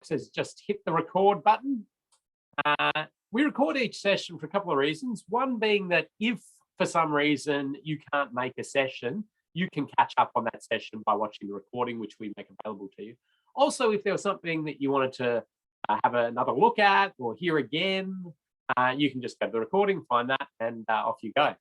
says just hit the record button. We record each session for a couple of reasons. One being that if for some reason you can't make a session, you can catch up on that session by watching the recording, which we make available to you. Also, if there was something that you wanted to have another look at or hear again, you can just go to the recording, find that, and off you go.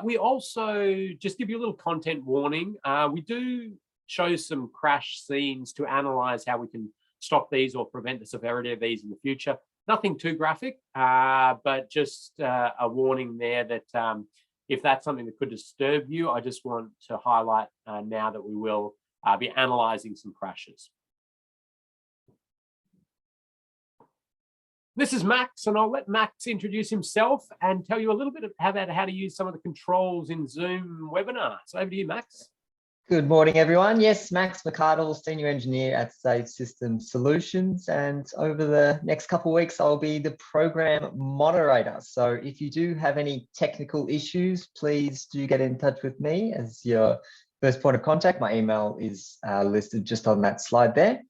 We also just give you a little content warning. We do show some crash scenes to analyze how we can stop these or prevent the severity of these in the future. Nothing too graphic, but just a warning there that if that's something that could disturb you, I just want to highlight now that we will be analyzing some crashes. This is Max, and I'll let Max introduce himself and tell you a little bit about how to use some of the controls in Zoom webinar. So over to you, Max. Good morning, everyone. Yes, Max McArdle, Senior Engineer at Safe System Solutions. And over the next couple of weeks, I'll be the program moderator. So if you do have any technical issues, please do get in touch with me as your first point of contact. My email is listed just on that slide there.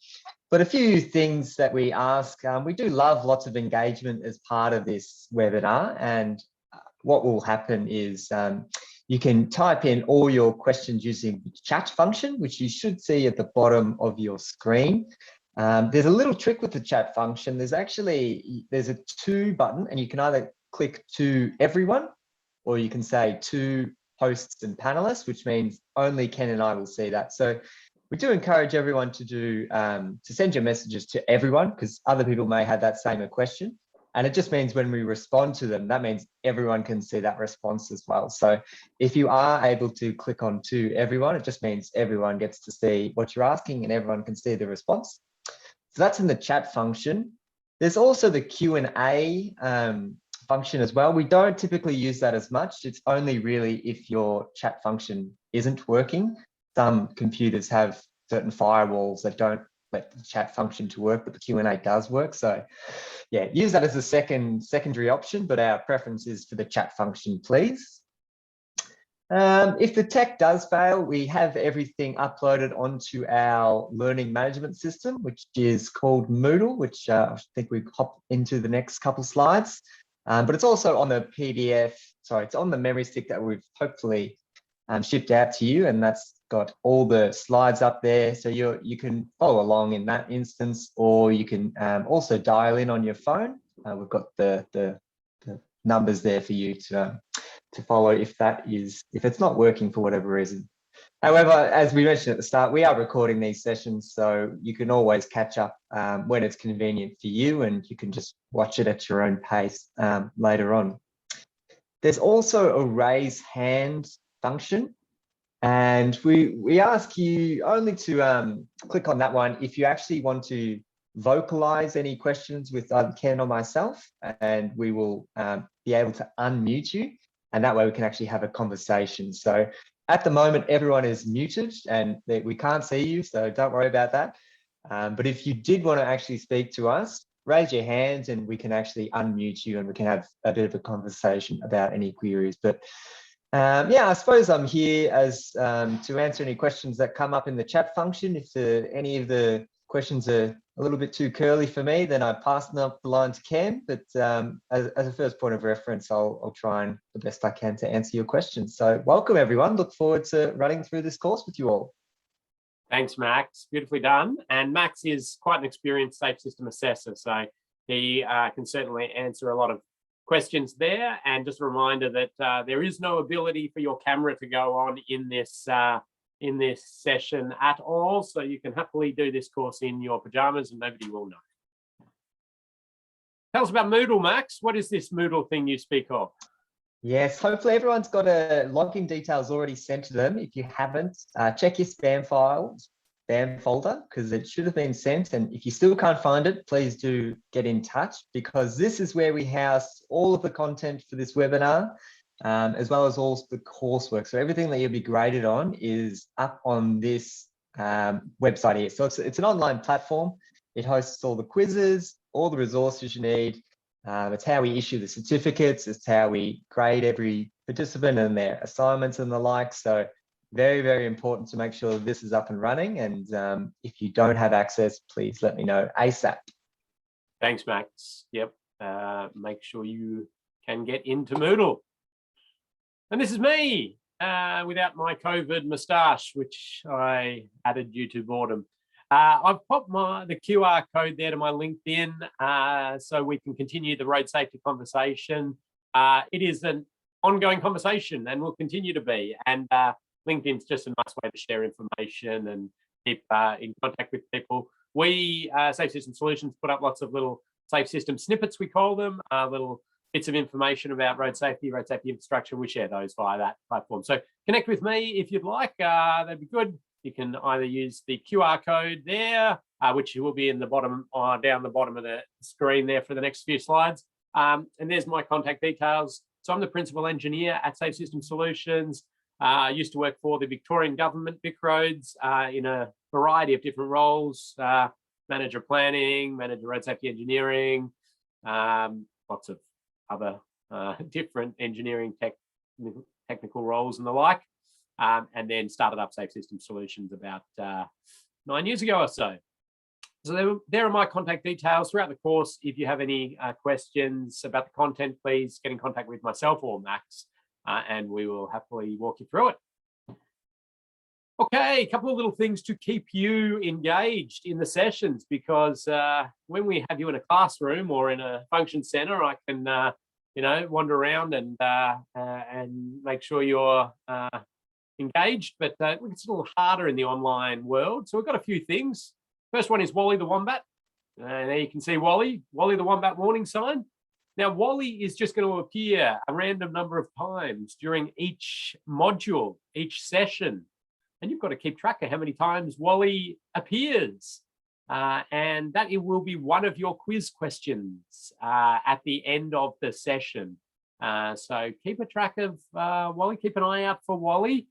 But a few things that we ask, we do love lots of engagement as part of this webinar. And what will happen is you can type in all your questions using the chat function, which you should see at the bottom of your screen. There's a little trick with the chat function. There's a to button, and you can either click to everyone, or you can say to hosts and panelists, which means only Ken and I will see that. So we do encourage everyone to send your messages to everyone, because other people may have that same question. And it just means when we respond to them, that means everyone can see that response as well. So if you are able to click on to everyone, it just means everyone gets to see what you're asking and everyone can see the response. So that's in the chat function. There's also the Q&A function as well. We don't typically use that as much. It's only really if your chat function isn't working. Some computers have certain firewalls that don't let the chat function to work, but the Q&A does work. So yeah, use that as a secondary option, but our preference is for the chat function, please. If the tech does fail, we have everything uploaded onto our learning management system, which is called Moodle, which I think we hop into the next couple slides. But it's also on the PDF, sorry, it's on the memory stick that we've hopefully shipped out to you, and that's got all the slides up there, so you can follow along in that instance, or you can also dial in on your phone. We've got the numbers there for you to follow if it's not working for whatever reason. However, as we mentioned at the start, we are recording these sessions, so you can always catch up when it's convenient for you, and you can just watch it at your own pace later on. There's also a raise hand function. And we ask you only to click on that one if you actually want to vocalize any questions with either Ken or myself, and we will be able to unmute you, and that way we can actually have a conversation. So at the moment, everyone is muted and we can't see you, so don't worry about that. But if you did want to actually speak to us, raise your hand and we can actually unmute you and we can have a bit of a conversation about any queries. But yeah, I suppose I'm here as to answer any questions that come up in the chat function. If any of the questions are a little bit too curly for me, then I pass them up the line to Cam. But as a first point of reference, I'll try and the best I can to answer your questions. So welcome, everyone. Look forward to running through this course with you all. Thanks, Max. Beautifully done. And Max is quite an experienced safe system assessor, so he can certainly answer a lot of questions there. And just a reminder that there is no ability for your camera to go on in this session at all, so you can happily do this course in your pajamas and nobody will know. Tell us about Moodle, Max. What is this Moodle thing you speak of? Yes, hopefully everyone's got login details already sent to them. If you haven't, check your spam folder, because it should have been sent. And if you still can't find it, please do get in touch, because this is where we house all of the content for this webinar, as well as all the coursework. So everything that you'll be graded on is up on this website here. So it's an online platform. It hosts all the quizzes, all the resources you need. It's how we issue the certificates. It's how we grade every participant and their assignments and the like. So very, very important to make sure this is up and running. And if you don't have access, please let me know ASAP. Thanks, Max. Yep. Make sure you can get into Moodle. And this is me without my COVID moustache, which I added due to boredom. I've popped the QR code there to my LinkedIn so we can continue the road safety conversation. It is an ongoing conversation and will continue to be. And LinkedIn's just a nice way to share information and keep in contact with people. We, Safe System Solutions, put up lots of little safe system snippets, we call them, little bits of information about road safety infrastructure. We share those via that platform. So connect with me if you'd like. That'd be good. You can either use the QR code there, which will be in the bottom, down the bottom of the screen there for the next few slides. And there's my contact details. So I'm the principal engineer at Safe System Solutions. I used to work for the Victorian government, Vic Roads, in a variety of different roles, manager planning, manager road safety engineering, lots of other different engineering technical roles and the like, and then started up Safe System Solutions about 9 years ago or so. So there are my contact details throughout the course. If you have any questions about the content, please get in contact with myself or Max, and we will happily walk you through it. Okay, a couple of little things to keep you engaged in the sessions, because when we have you in a classroom or in a function center, I can wander around and make sure you're engaged, but it's a little harder in the online world. So we've got a few things. First one is Wally the Wombat. There you can see Wally the Wombat warning sign. Now, Wally is just going to appear a random number of times during each module, each session. And you've got to keep track of how many times Wally appears. And that it will be one of your quiz questions at the end of the session. So keep a track of Wally, keep an eye out for Wally.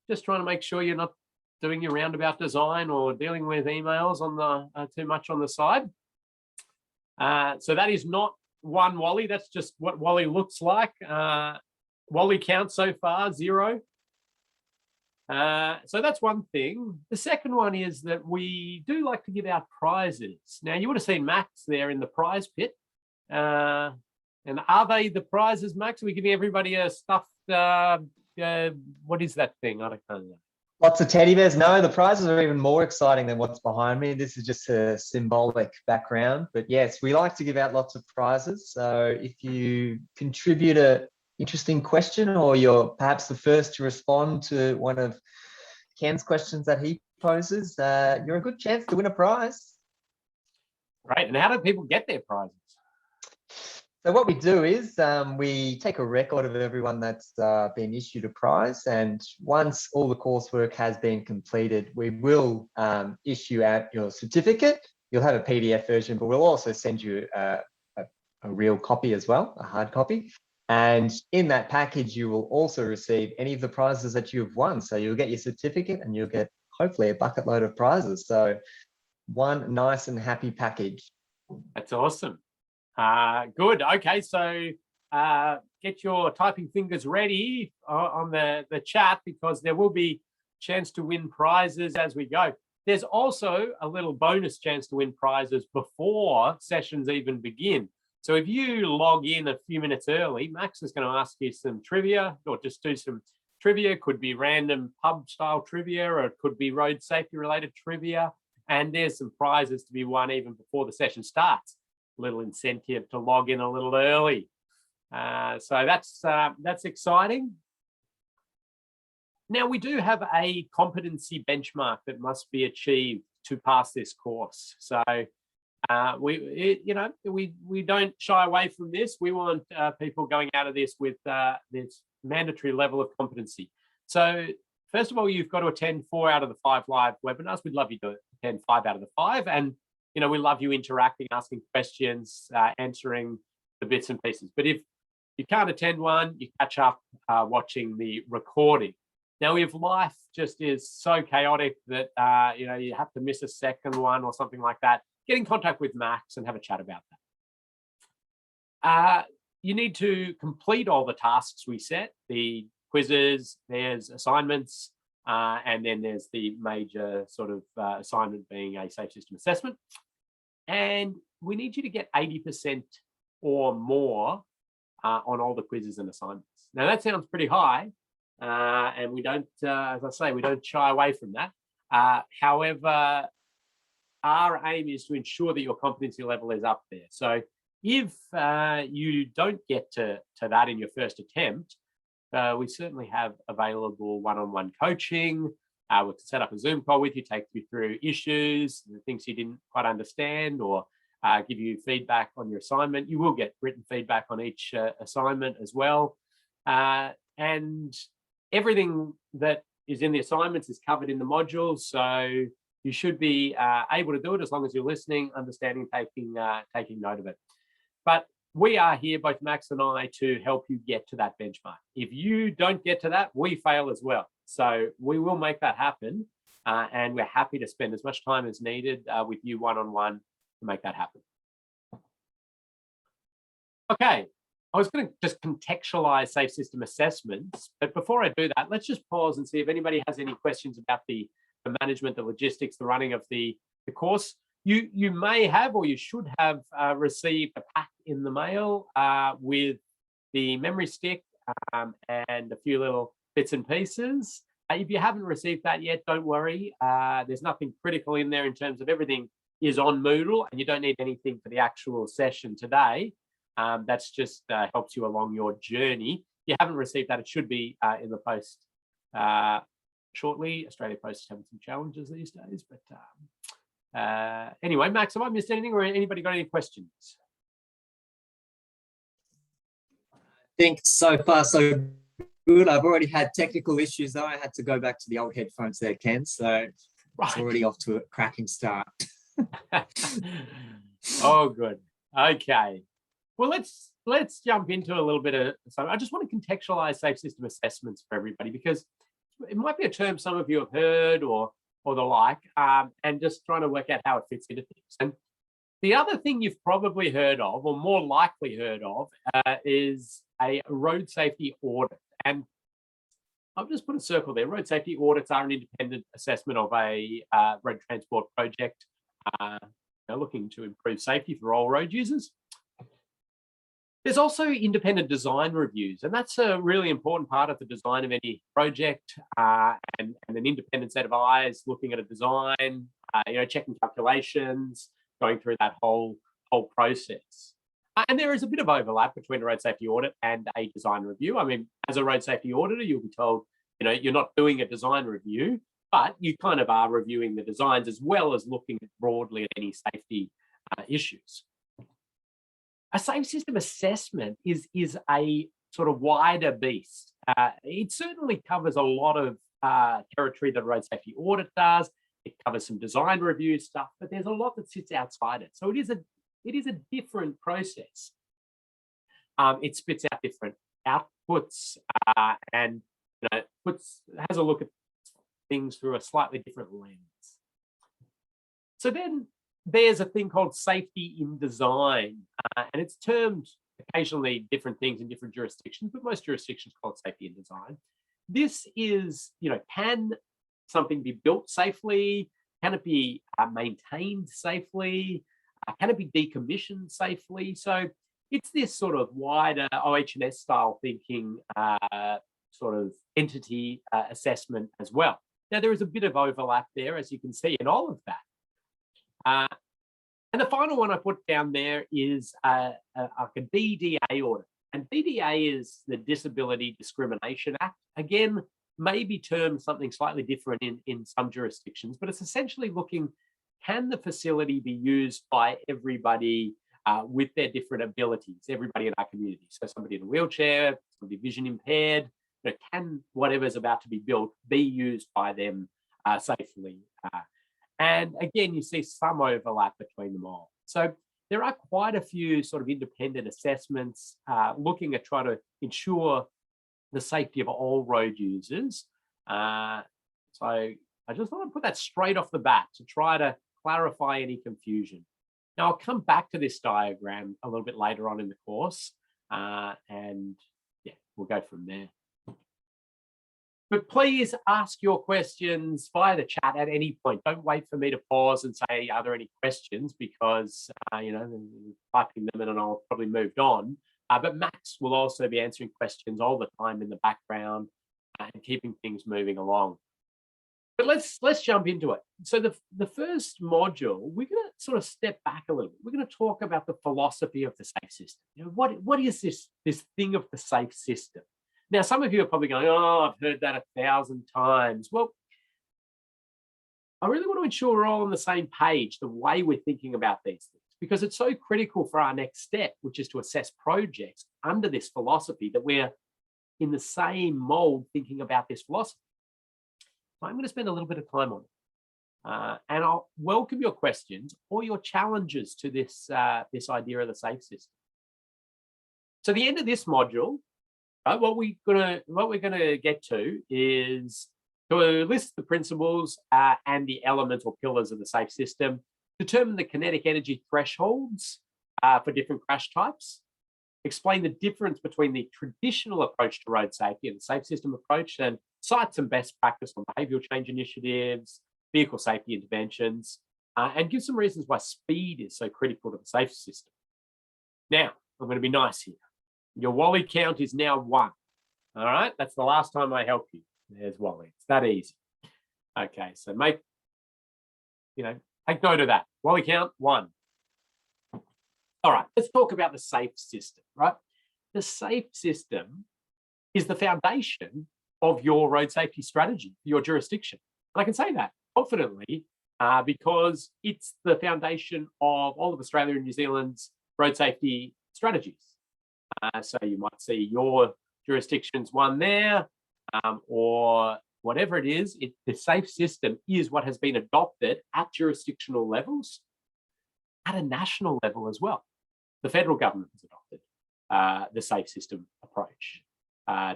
Just trying to make sure you're not doing your roundabout design or dealing with emails on the too much on the side. So that is not one Wally, that's just what Wally looks like. Wally count so far, 0. So that's one thing. The second one is that we do like to give out prizes. Now, you would have seen Max there in the prize pit. And are they the prizes, Max? Are we giving everybody a stuffed, what is that thing? I don't know. Lots of teddy bears. No, the prizes are even more exciting than what's behind me. This is just a symbolic background. But yes, we like to give out lots of prizes. So if you contribute an interesting question, or you're perhaps the first to respond to one of Ken's questions that he poses, you're a good chance to win a prize. Right. And how do people get their prizes? So what we do is we take a record of everyone that's been issued a prize, and once all the coursework has been completed, we will issue out your certificate. You'll have a PDF version, but we'll also send you a real copy as well, a hard copy. And in that package, you will also receive any of the prizes that you've won. So you'll get your certificate and you'll get hopefully a bucket load of prizes. So one nice and happy package. That's awesome. Good. Okay, so get your typing fingers ready on the chat, because there will be chance to win prizes as we go. There's also a little bonus chance to win prizes before sessions even begin. So if you log in a few minutes early, Max is going to ask you some trivia, or just do some trivia. Could be random pub style trivia, or it could be road safety related trivia. And there's some prizes to be won even before the session starts. Little incentive to log in a little early. So that's exciting. Now, we do have a competency benchmark that must be achieved to pass this course. So we don't shy away from this. We want people going out of this with this mandatory level of competency. So first of all, you've got to attend 4 out of the 5 live webinars. We'd love you to attend 5 out of the 5. And we love you interacting, asking questions, answering the bits and pieces. But if you can't attend one, you catch up watching the recording. Now, if life just is so chaotic that you have to miss a second one or something like that, get in contact with Max and have a chat about that. You need to complete all the tasks we set, the quizzes, there's assignments, And then there's the major sort of assignment being a safe system assessment. And we need you to get 80% or more on all the quizzes and assignments. Now that sounds pretty high, and we don't, as I say, we don't shy away from that. However, our aim is to ensure that your competency level is up there. So if you don't get to that in your first attempt, we certainly have available one-on-one coaching. We can set up a Zoom call with you, take you through issues, the things you didn't quite understand, or give you feedback on your assignment. You will get written feedback on each assignment as well. And everything that is in the assignments is covered in the modules. So you should be able to do it as long as you're listening, understanding, taking note of it. But we are here, both Max and I, to help you get to that benchmark. If you don't get to that, we fail as well. So we will make that happen. And we're happy to spend as much time as needed with you one-on-one to make that happen. Okay, I was going to just contextualize safe system assessments. But before I do that, let's just pause and see if anybody has any questions about the management, the logistics, the running of the course. You may have, or you should have, received a pack in the mail with the memory stick and a few little bits and pieces. If you haven't received that yet, don't worry. There's nothing critical in there in terms of everything is on Moodle, and you don't need anything for the actual session today. That's just helps you along your journey. If you haven't received that, it should be in the post shortly. Australia Post is having some challenges these days, but anyway, Max, have I missed anything, or anybody got any questions? I think so far so good. I've already had technical issues though. I had to go back to the old headphones there, Ken. So it's already off to a cracking start. Oh, good. Okay. Well, let's jump into a little bit of. So I just want to contextualize safe system assessments for everybody, because it might be a term some of you have heard or the like, and just trying to work out how it fits into things. And the other thing you've probably heard of, or more likely heard of, is a road safety audit. And I'll just put a circle there. Road safety audits are an independent assessment of a road transport project looking to improve safety for all road users. There's also independent design reviews, and that's a really important part of the design of any project, and an independent set of eyes looking at a design, checking calculations, going through that whole process. And there is a bit of overlap between a road safety audit and a design review. I mean, as a road safety auditor, you'll be told, you're not doing a design review, but you kind of are reviewing the designs as well as looking broadly at any safety issues. A safe system assessment is a sort of wider beast. It certainly covers a lot of territory that a road safety audit does. It covers some design review stuff, but there's a lot that sits outside it. So it is a different process. It spits out different outputs and has a look at things through a slightly different lens. So then there's a thing called safety in design, and it's termed occasionally different things in different jurisdictions, but most jurisdictions call it safety in design. This is, can something be built safely? Can it be maintained safely? Can it be decommissioned safely? So it's this sort of wider OH&S style thinking sort of entity assessment as well. Now, there is a bit of overlap there, as you can see, in all of that. And the final one I put down there is a DDA audit. And DDA is the Disability Discrimination Act. Again, maybe termed something slightly different in some jurisdictions, but it's essentially looking, can the facility be used by everybody with their different abilities, everybody in our community? So somebody in a wheelchair, somebody vision impaired, can whatever's about to be built be used by them safely? And again, you see some overlap between them all. So there are quite a few sort of independent assessments looking at trying to ensure the safety of all road users. So I just want to put that straight off the bat to try to clarify any confusion. Now, I'll come back to this diagram a little bit later on in the course, and yeah, we'll go from there. But please ask your questions via the chat at any point. Don't wait for me to pause and say, are there any questions? Because, you know, typing them in and I'll probably moved on. But Max will also be answering questions all the time in the background and keeping things moving along. But let's jump into it. So the first module, we're going to sort of step back a little bit. We're going to talk about the philosophy of the safe system. You know, what is this thing of the safe system? Now, some of you are probably going, oh, I've heard that 1,000 times. Well, I really want to ensure we're all on the same page, the way we're thinking about these things, because it's so critical for our next step, which is to assess projects under this philosophy, that we're in the same mold thinking about this philosophy. So I'm going to spend a little bit of time on it. And I'll welcome your questions or your challenges to this, this idea of the safe system. So the end of this module, what we're gonna get to is to list the principles and the elemental pillars of the safe system, determine the kinetic energy thresholds for different crash types, explain the difference between the traditional approach to road safety and the safe system approach, and cite some best practice on behavioural change initiatives, vehicle safety interventions, and give some reasons why speed is so critical to the safe system. Now, I'm going to be nice here. Your Wally count is now 1. All right, that's the last time I help you. There's Wally. It's that easy. Okay, so take note of that. Wally count 1. All right, let's talk about the safe system, right? The safe system is the foundation of your road safety strategy, your jurisdiction. And I can say that confidently because it's the foundation of all of Australia and New Zealand's road safety strategies. So you might see your jurisdiction's one there, or whatever it is, the safe system is what has been adopted at jurisdictional levels, at a national level as well. The federal government has adopted the safe system approach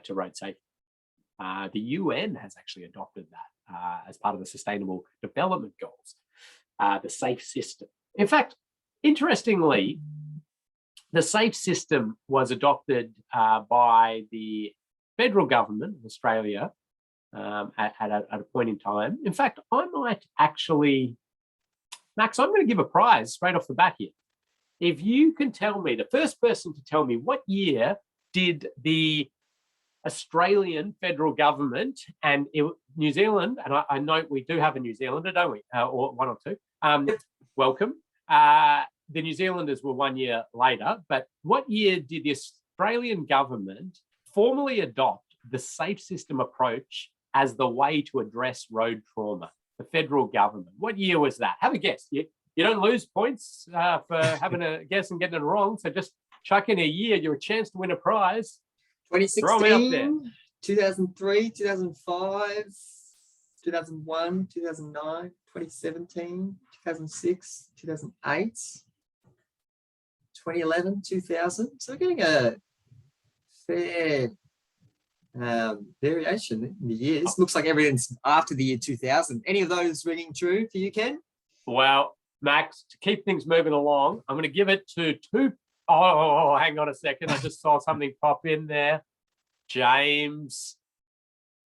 to road safety. The UN has actually adopted that as part of the Sustainable Development Goals, the safe system. In fact, interestingly, the safe system was adopted by the federal government of Australia at a point in time. In fact, I might actually, Max, I'm going to give a prize straight off the bat here. If you can tell me, the first person to tell me what year did the Australian federal government and New Zealand, and I know we do have a New Zealander, don't we? Or one or two. Welcome. The New Zealanders were 1 year later, but what year did the Australian government formally adopt the safe system approach as the way to address road trauma? The federal government. What year was that? Have a guess. You don't lose points for having a guess and getting it wrong. So just chuck in a year, you're a chance to win a prize. 2016, 2003, 2005, 2001, 2009, 2017, 2006, 2008, 2011, 2000. So we're getting a fair variation in the years. Looks like everything's after the year 2000. Any of those ringing true for you, Ken? Well, Max, to keep things moving along, I'm going to give it to two. Oh, hang on a second. I just saw something pop in there. James.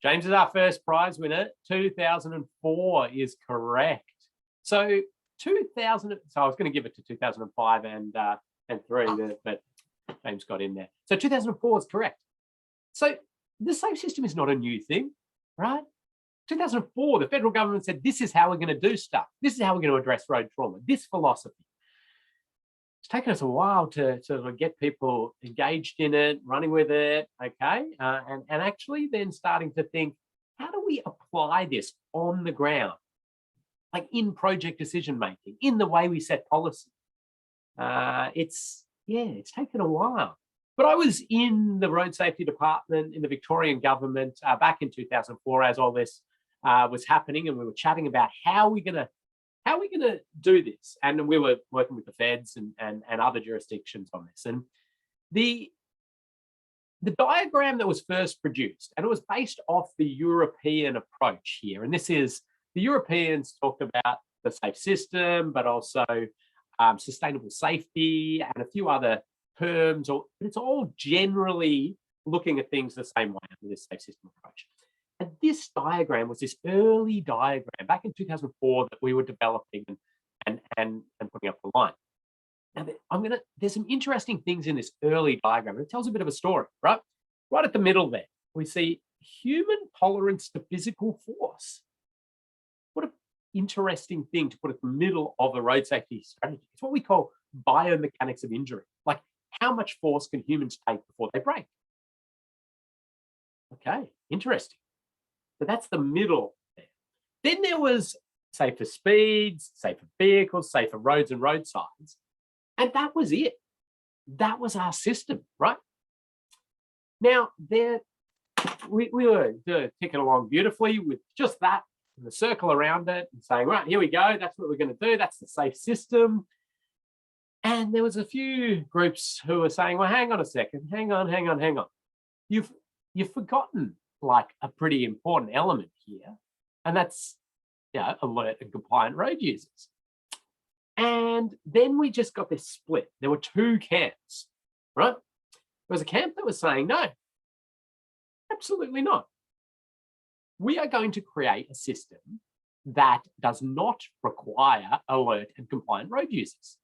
James is our first prize winner. 2004 is correct. So 2000. So I was going to give it to 2005 and 3, but James got in there. So 2004 is correct. So the safe system is not a new thing, right? 2004, the federal government said, this is how we're going to do stuff. This is how we're going to address road trauma, this philosophy. It's taken us a while to sort of get people engaged in it, running with it, okay? And actually then starting to think, how do we apply this on the ground? Like in project decision-making, in the way we set policy. It's taken a while. But I was in the road safety department in the Victorian government back in 2004 as all this was happening, and we were chatting about how we're gonna do this, and we were working with the feds and other jurisdictions on this. And the diagram that was first produced, and it was based off the European approach here, and this is the Europeans talked about the safe system, but also sustainable safety and a few other terms, but it's all generally looking at things the same way under this safe system approach. And this diagram was this early diagram back in 2004 that we were developing and putting up online. Now, there's some interesting things in this early diagram. It tells a bit of a story, right? Right at the middle there, we see human tolerance to physical force. What an interesting thing to put at the middle of a road safety strategy. It's what we call biomechanics of injury. Like, how much force can humans take before they break? Okay, interesting. So that's the middle there. Then there was safer speeds, safer vehicles, safer roads and roadsides. And that was it. That was our system, right? Now, we were ticking along beautifully with just that, and the circle around it, and saying, right, here we go. That's what we're going to do. That's the safe system. And there was a few groups who were saying, well, hang on a second. Hang on. You've forgotten like a pretty important element here, and that's alert and compliant road users. And then we just got this split. There were two camps, right? There was a camp that was saying, no, absolutely not. We are going to create a system that does not require alert and compliant road users,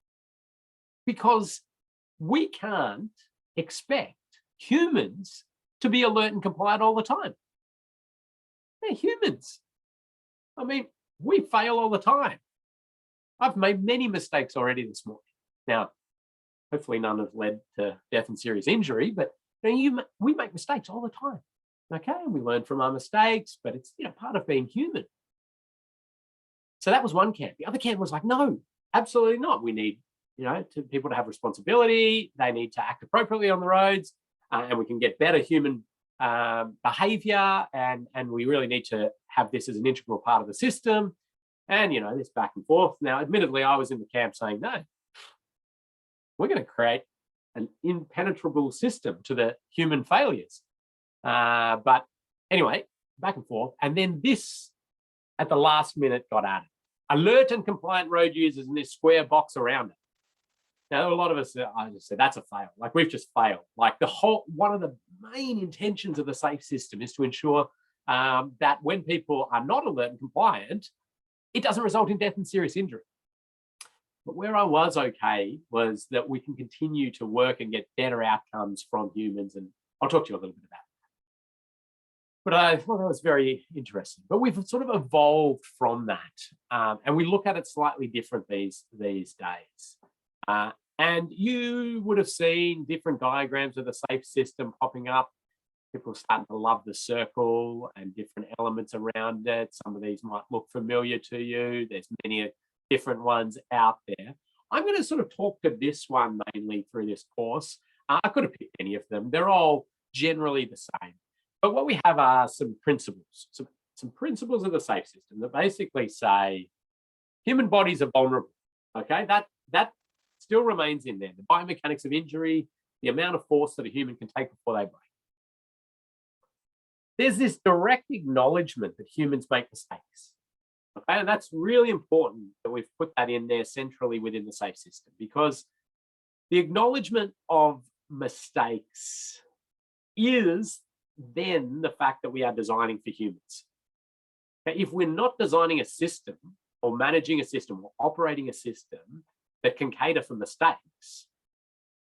because we can't expect humans to be alert and compliant all the time. They're humans. I mean, we fail all the time. I've made many mistakes already this morning. Now, hopefully none have led to death and serious injury, but we make mistakes all the time. Okay, and we learn from our mistakes, but it's part of being human. So that was one camp. The other camp was like, no, absolutely not. We need people to have responsibility. They need to act appropriately on the roads, and we can get better human behavior, and we really need to have this as an integral part of the system. And this back and forth. Now, admittedly, I was in the camp saying, no, we're going to create an impenetrable system to the human failures. But anyway, back and forth. And then this, at the last minute, got added. Alert and compliant road users in this square box around it. Now, a lot of us, I just said, that's a fail. Like, we've just failed. Like, one of the main intentions of the safe system is to ensure that when people are not alert and compliant, it doesn't result in death and serious injury. But where I was okay was that we can continue to work and get better outcomes from humans. And I'll talk to you a little bit about that. But I thought that was very interesting. But we've sort of evolved from that. And we look at it slightly different these days. And you would have seen different diagrams of the safe system popping up. People are starting to love the circle and different elements around it. Some of these might look familiar to you. There's many different ones out there. I'm going to sort of talk to this one mainly through this course. I could have picked any of them. They're all generally the same. But what we have are some principles, some principles of the safe system that basically say human bodies are vulnerable. Okay, that still remains in there. The biomechanics of injury, the amount of force that a human can take before they break. There's this direct acknowledgement that humans make mistakes. Okay, and that's really important that we've put that in there centrally within the safe system, because the acknowledgement of mistakes is then the fact that we are designing for humans. Okay, if we're not designing a system or managing a system or operating a system that can cater for mistakes,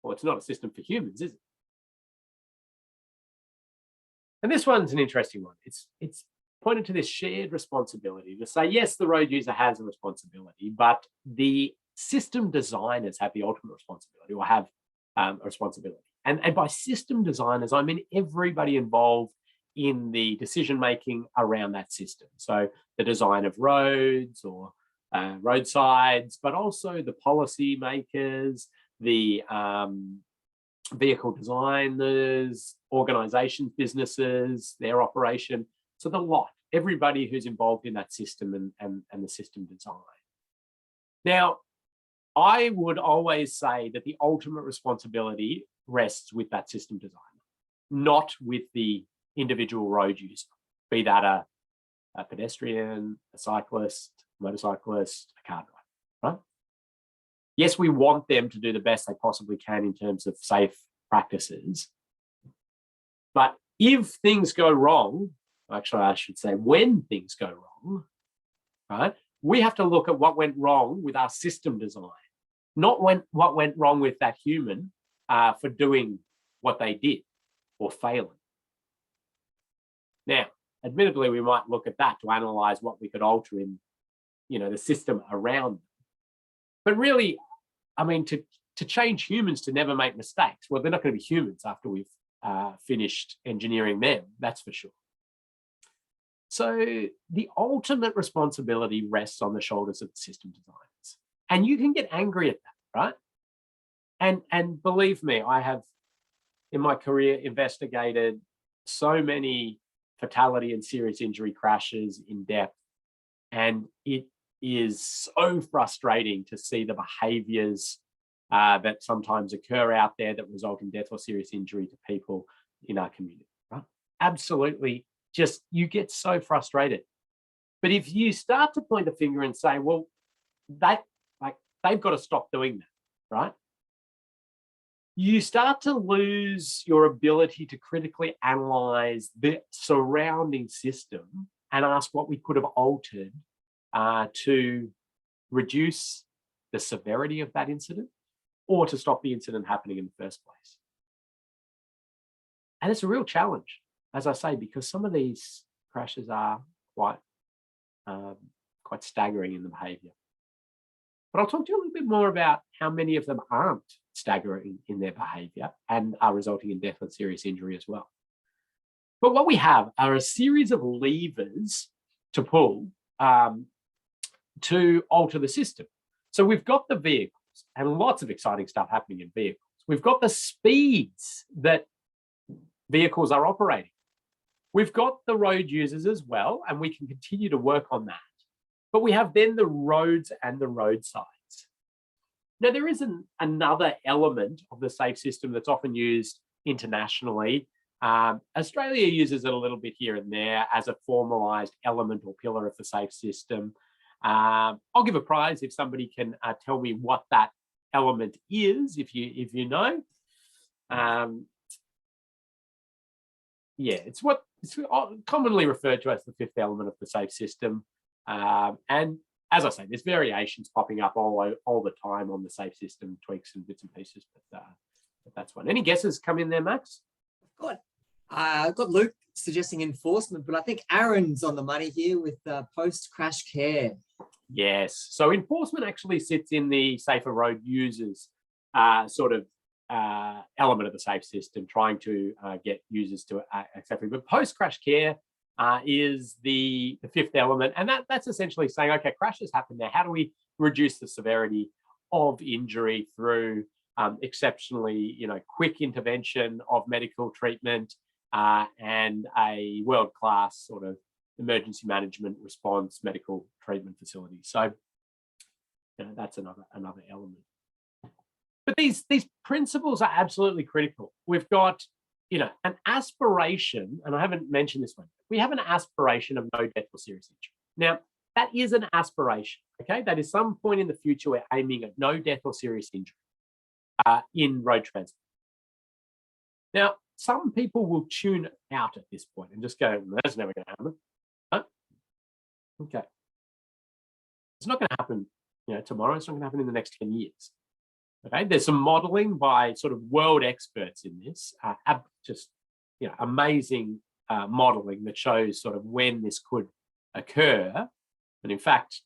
well, it's not a system for humans, is it? And this one's an interesting one. It's pointed to this shared responsibility to say, yes, the road user has a responsibility, but the system designers have the ultimate responsibility, or have a responsibility. And by system designers, I mean everybody involved in the decision-making around that system. So the design of roads or roadsides, but also the policy makers, the vehicle designers, organizations, businesses, their operation. So the lot, everybody who's involved in that system and the system design. Now, I would always say that the ultimate responsibility rests with that system designer, not with the individual road user, be that a pedestrian, a cyclist, a motorcyclist, a car driver, right? Yes, we want them to do the best they possibly can in terms of safe practices. But if things go wrong, actually I should say when things go wrong, right? We have to look at what went wrong with our system design, not what went wrong with that human for doing what they did or failing. Now, admittedly, we might look at that to analyze what we could alter in, the system around them. But really, I mean, to change humans to never make mistakes, well, they're not going to be humans after we've finished engineering them, that's for sure. So the ultimate responsibility rests on the shoulders of the system designers. And you can get angry at that, right? And believe me, I have, in my career, investigated so many fatality and serious injury crashes in depth. And it is so frustrating to see the behaviors that sometimes occur out there that result in death or serious injury to people in our community, right? Absolutely. Just, you get so frustrated. But if you start to point the finger and say, well, they've got to stop doing that, right? You start to lose your ability to critically analyze the surrounding system and ask what we could have altered to reduce the severity of that incident or to stop the incident happening in the first place. And it's a real challenge, as I say, because some of these crashes are quite staggering in the behavior. But I'll talk to you a little bit more about how many of them aren't staggering in their behavior and are resulting in death and serious injury as well. But what we have are a series of levers to pull to alter the system. So we've got the vehicles and lots of exciting stuff happening in vehicles. We've got the speeds that vehicles are operating. We've got the road users as well, and we can continue to work on that. But we have then the roads and the roadsides. Now, there is another element of the safe system that's often used internationally. Australia uses it a little bit here and there as a formalized element or pillar of the safe system. I'll give a prize if somebody can tell me what that element is, if you know. Yeah, it's commonly referred to as the fifth element of the safe system. And as I say, there's variations popping up all the time on the safe system, tweaks and bits and pieces, but that's one. Any guesses come in there, Max? I've got Luke suggesting enforcement, but I think Aaron's on the money here with post-crash care. Yes, so enforcement actually sits in the safer road users sort of element of the safe system, trying to get users to accept it. But post-crash care is the fifth element, and that's essentially saying, okay, crashes happen there. How do we reduce the severity of injury through exceptionally, quick intervention of medical treatment and a world-class sort of emergency management response medical treatment facility. So, that's another element. But these principles are absolutely critical. We've got, an aspiration, and I haven't mentioned this one. We have an aspiration of no death or serious injury. Now, that is an aspiration, okay? That is some point in the future we're aiming at no death or serious injury in road transport. Now, some people will tune out at this point and just go, that's never going to happen. Huh? Okay. It's not going to happen, tomorrow. It's not going to happen in the next 10 years. Okay, there's some modeling by sort of world experts in this, just amazing modeling that shows sort of when this could occur. And in fact,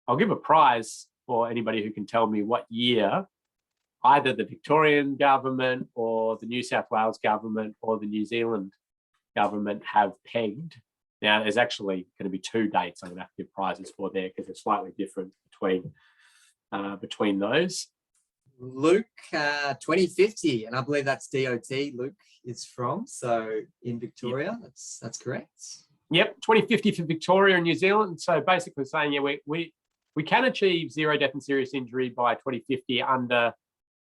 I'll give a prize for anybody who can tell me what year either the Victorian government or the New South Wales government or the New Zealand government have pegged. Now, there's actually going to be two dates I'm going to have to give prizes for there because they're slightly different between those. Luke, 2050, and I believe that's DOT Luke is from, so in Victoria. Yep. That's correct. Yep, 2050 for Victoria and New Zealand. So basically saying, we can achieve zero death and serious injury by 2050 under,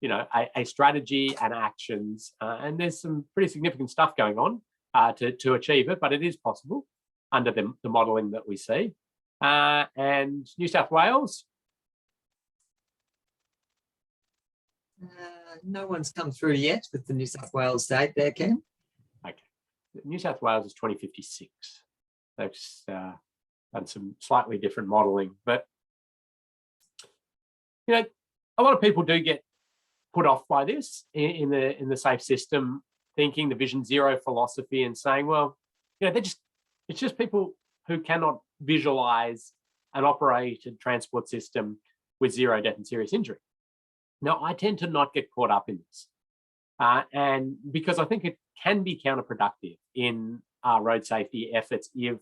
a strategy and actions, and there's some pretty significant stuff going on to achieve it, but it is possible under the modelling that we see. And New South Wales. No one's come through yet with the New South Wales date there, Ken. Okay. New South Wales is 2056. They've done some slightly different modeling, but a lot of people do get put off by this in the safe system, thinking the Vision Zero philosophy and saying, well, it's just people who cannot visualize an operated transport system with zero death and serious injury. Now, I tend to not get caught up in this, and because I think it can be counterproductive in our road safety efforts if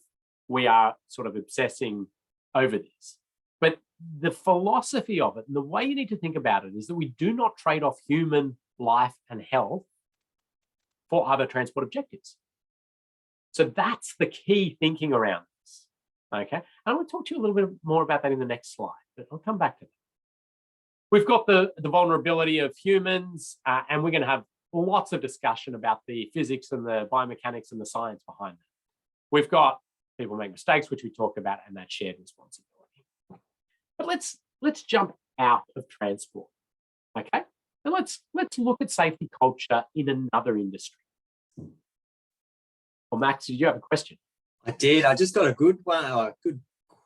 we are sort of obsessing over this. But the philosophy of it and the way you need to think about it is that we do not trade off human life and health for other transport objectives. So that's the key thinking around this. Okay, I want to talk to you a little bit more about that in the next slide, but I'll come back to that. We've got the vulnerability of humans, and we're going to have lots of discussion about the physics and the biomechanics and the science behind that. We've got people make mistakes, which we talked about, and that shared responsibility. But let's jump out of transport, okay? And let's look at safety culture in another industry. Well, Max, did you have a question? I did. I just got a good one, a good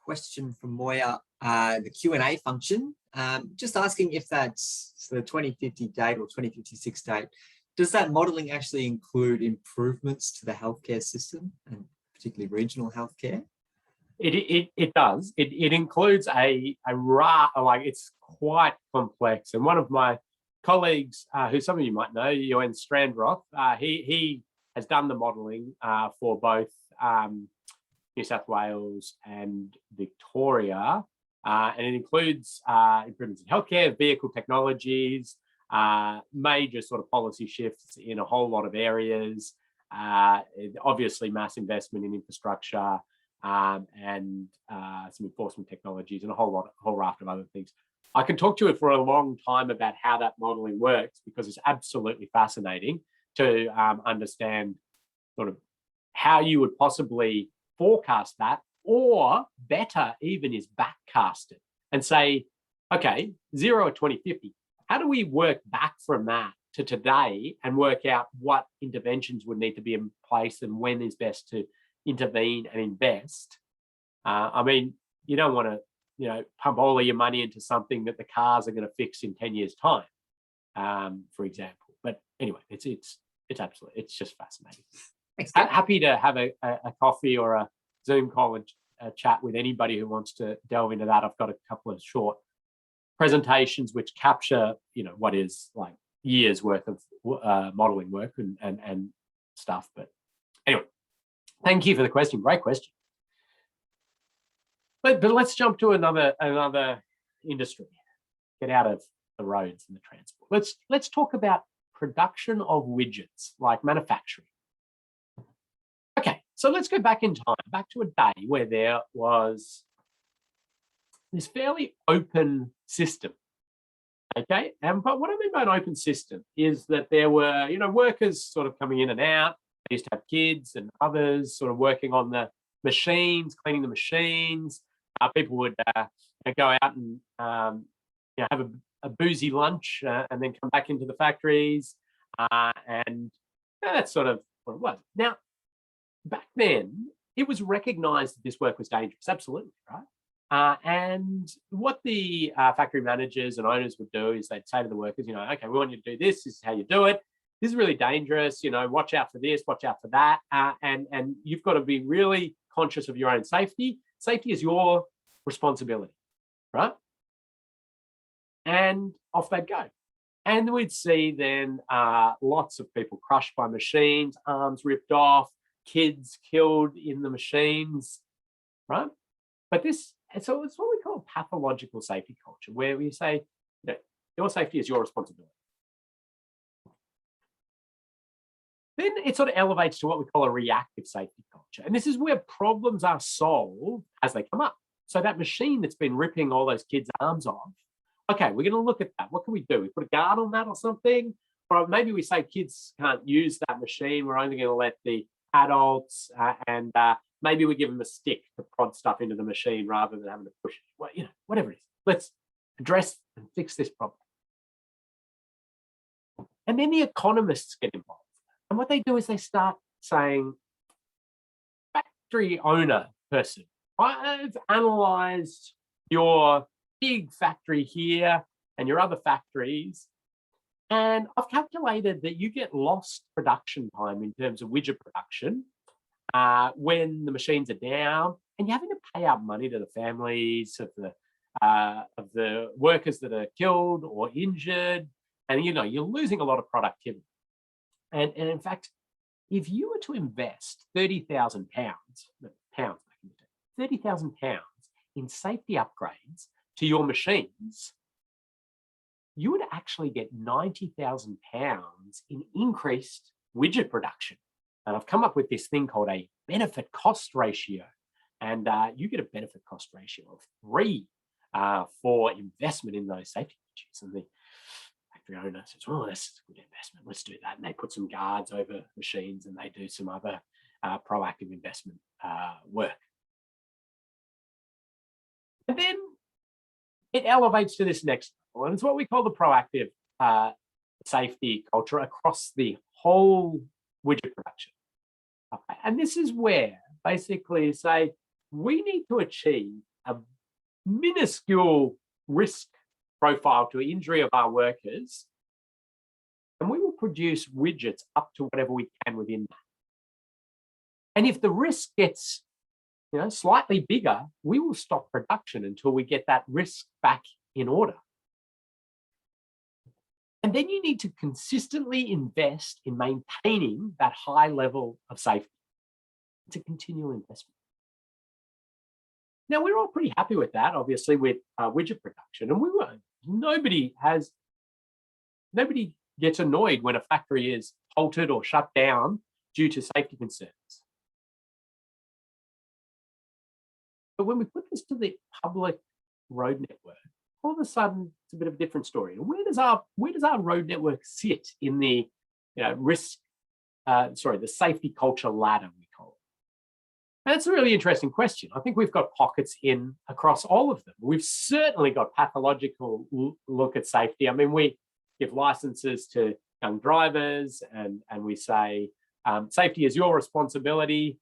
question from Moya, the Q&A function. Just asking if that's the 2050 date or 2056 date. Does that modelling actually include improvements to the healthcare system and particularly regional healthcare? It does. It includes it's quite complex. And one of my colleagues, who some of you might know, Ewan Strandroth, he has done the modelling for both New South Wales and Victoria, and it includes improvements in healthcare, vehicle technologies, major sort of policy shifts in a whole lot of areas, obviously mass investment in infrastructure, and some enforcement technologies and a whole raft of other things. I can talk to you for a long time about how that modelling works because it's absolutely fascinating to understand sort of how you would possibly forecast that, or better even is backcast it and say, okay, 0 at 2050, how do we work back from that to today and work out what interventions would need to be in place and when is best to intervene and invest? I mean, you don't want to, pump all of your money into something that the cars are going to fix in 10 years' time, for example. But anyway, it's just fascinating. Happy to have a coffee or a Zoom call and a chat with anybody who wants to delve into that. I've got a couple of short presentations which capture, what is like years worth of modeling work and stuff. But anyway, thank you for the question. Great question. But let's jump to another industry. Get out of the roads and the transport. Let's talk about production of widgets, like manufacturing. Okay, so let's go back in time, back to a day where there was this fairly open system. Okay, but what I mean by an open system is that there were, workers sort of coming in and out. They used to have kids and others sort of working on the machines, cleaning the machines. People would go out and have a boozy lunch and then come back into the factories, and that's sort of what it was. Now, back then, it was recognised that this work was dangerous, absolutely, right? And what the factory managers and owners would do is they'd say to the workers, okay, we want you to do this. This is how you do it. This is really dangerous. Watch out for this, watch out for that. And you've got to be really conscious of your own safety. Safety is your responsibility, right? And off they'd go. And we'd see then lots of people crushed by machines, arms ripped off, kids killed in the machines, right? But so it's what we call pathological safety culture, where we say, your safety is your responsibility. Then it sort of elevates to what we call a reactive safety culture. And this is where problems are solved as they come up. So that machine that's been ripping all those kids' arms off, okay, we're going to look at that. What can we do? We put a guard on that or something? Or maybe we say kids can't use that machine. We're only going to let the adults, and maybe we give them a stick to prod stuff into the machine rather than having to push it. Well, whatever it is. Let's address and fix this problem. And then the economists get involved. And what they do is they start saying, factory owner person, I've analyzed your big factory here and your other factories, and I've calculated that you get lost production time in terms of widget production when the machines are down, and you're having to pay out money to the families of the workers that are killed or injured, and you're losing a lot of productivity. And in fact, if you were to invest £30,000, £30,000 in safety upgrades to your machines, you would actually get £90,000 in increased widget production. And I've come up with this thing called a benefit cost ratio. And you get a benefit cost ratio of 3 for investment in those safety features. And the factory owner says, well, that's a good investment. Let's do that. And they put some guards over machines and they do some other proactive investment work. And then it elevates to this next level. And it's what we call the proactive safety culture across the whole widget production. Okay. And this is where basically say we need to achieve a minuscule risk profile to injury of our workers, and we will produce widgets up to whatever we can within that. And if the risk gets slightly bigger, we will stop production until we get that risk back in order. And then you need to consistently invest in maintaining that high level of safety. It's a continual investment. Now, we're all pretty happy with that, obviously, with widget production. And nobody gets annoyed when a factory is halted or shut down due to safety concerns. But when we put this to the public road network, all of a sudden it's a bit of a different story. And where does our road network sit in the the safety culture ladder, we call it? And that's a really interesting question. I think we've got pockets across all of them. We've certainly got pathological look at safety. I mean, we give licenses to young drivers and we say, safety is your responsibility.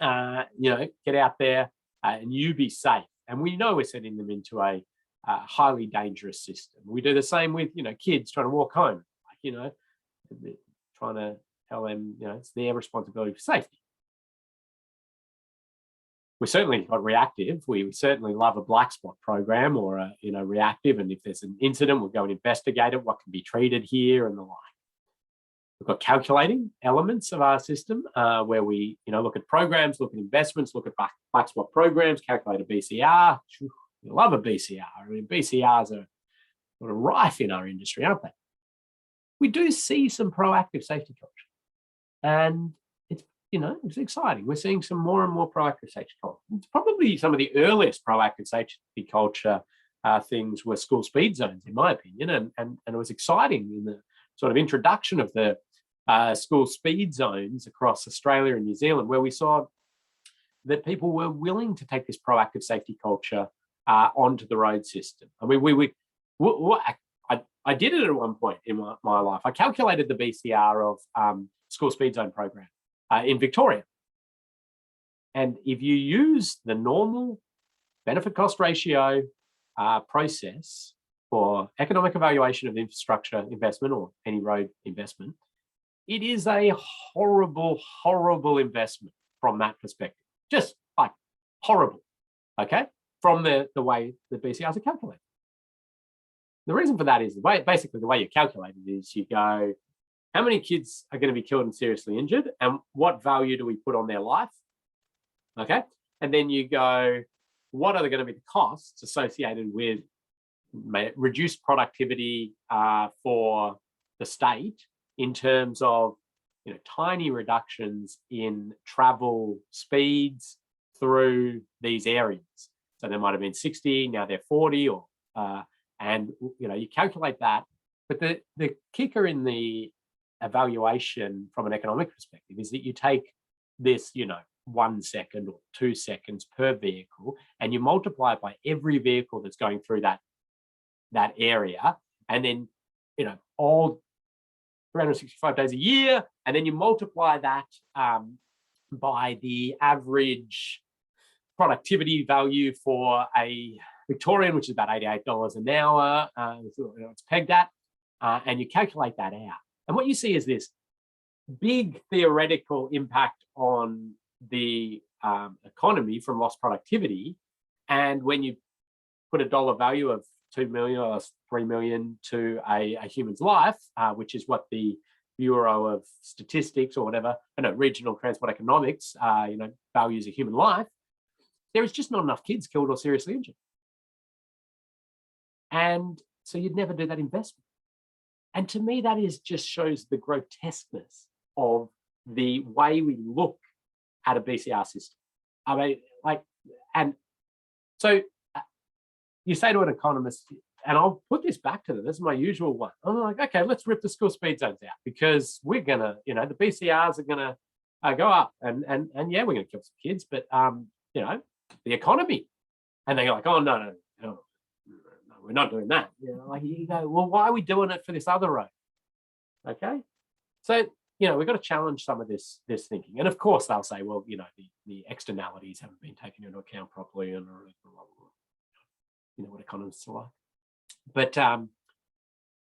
Get out there and you be safe. And we know we're sending them into a highly dangerous system. We do the same with, kids trying to walk home, trying to tell them, it's their responsibility for safety. We certainly got reactive. We certainly love a black spot program or a, reactive. And if there's an incident, we'll go and investigate it, what can be treated here and the like. We've got calculating elements of our system where we, look at programs, look at investments, look at black spot programs, calculate a BCR. We love a BCR. I mean, BCRs are sort of rife in our industry, aren't they? We do see some proactive safety culture. And it's exciting. We're seeing some more and more proactive safety culture. It's probably some of the earliest proactive safety culture things were school speed zones, in my opinion. And it was exciting in the sort of introduction of the school speed zones across Australia and New Zealand, where we saw that people were willing to take this proactive safety culture onto the road system. I mean, I did it at one point in my life. I calculated the BCR of school speed zone program in Victoria. And if you use the normal benefit cost ratio process for economic evaluation of infrastructure investment or any road investment, it is a horrible, horrible investment from that perspective. Just like horrible, okay? From the way the BCRs are calculated. The reason for that is basically the way you calculate it is you go, how many kids are going to be killed and seriously injured and what value do we put on their life? Okay. And then you go, what are going to be the costs associated with reduced productivity for the state in terms of tiny reductions in travel speeds through these areas. So there might have been 60, now they're 40, or and you calculate that. But the kicker in the evaluation from an economic perspective is that you take this, 1 second or 2 seconds per vehicle, and you multiply it by every vehicle that's going through that area, and then all 365 days a year, and then you multiply that by the average productivity value for a Victorian, which is about $88 an hour. It's pegged at, and you calculate that out. And what you see is this big theoretical impact on the economy from lost productivity. And when you put a dollar value of 2 million or 3 million to a human's life, which is what the Bureau of Statistics or whatever, regional transport economics, values a human life, there is just not enough kids killed or seriously injured. And so you'd never do that investment. And to me, that just shows the grotesqueness of the way we look at a BCR system. I mean, and so you say to an economist, and I'll put this back to them, this is my usual one. I'm like, okay, let's rip the school speed zones out because we're gonna, the BCRs are gonna go up, and yeah, we're gonna kill some kids, but the economy. And they're like, oh no, we're not doing that. You go, well, why are we doing it for this other road? Okay, so we've got to challenge some of this thinking. And of course they'll say, well, the externalities haven't been taken into account properly, and what economists are like. But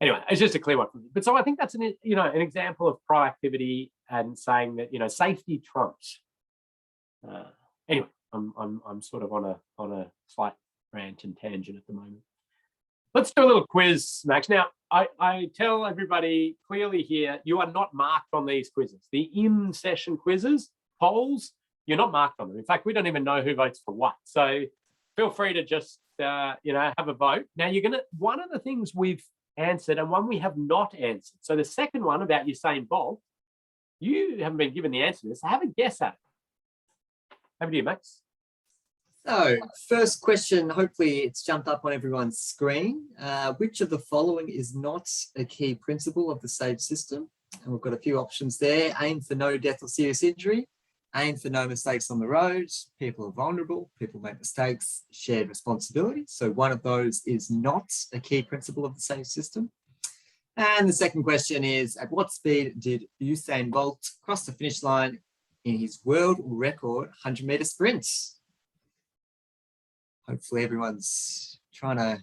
anyway, it's just a clear one for me. But so I think that's an example of proactivity and saying that safety trumps. Anyway, I'm sort of on a slight rant and tangent at the moment. Let's do a little quiz, Max. Now, I tell everybody clearly here, you are not marked on these quizzes. The in-session quizzes, polls, you're not marked on them. In fact, we don't even know who votes for what. So feel free to just, have a vote. Now, one of the things we've answered and one we have not answered. So the second one about Usain Bolt, you haven't been given the answer to this. Have a guess at it. Over to you, Max. So first question, hopefully it's jumped up on everyone's screen. Which of the following is not a key principle of the SAFE system? And we've got a few options there. Aim for no death or serious injury. Aim for no mistakes on the road. People are vulnerable. People make mistakes. Shared responsibility. So one of those is not a key principle of the SAFE system. And the second question is, at what speed did Usain Bolt cross the finish line in his world record 100-meter sprint? Hopefully everyone's trying to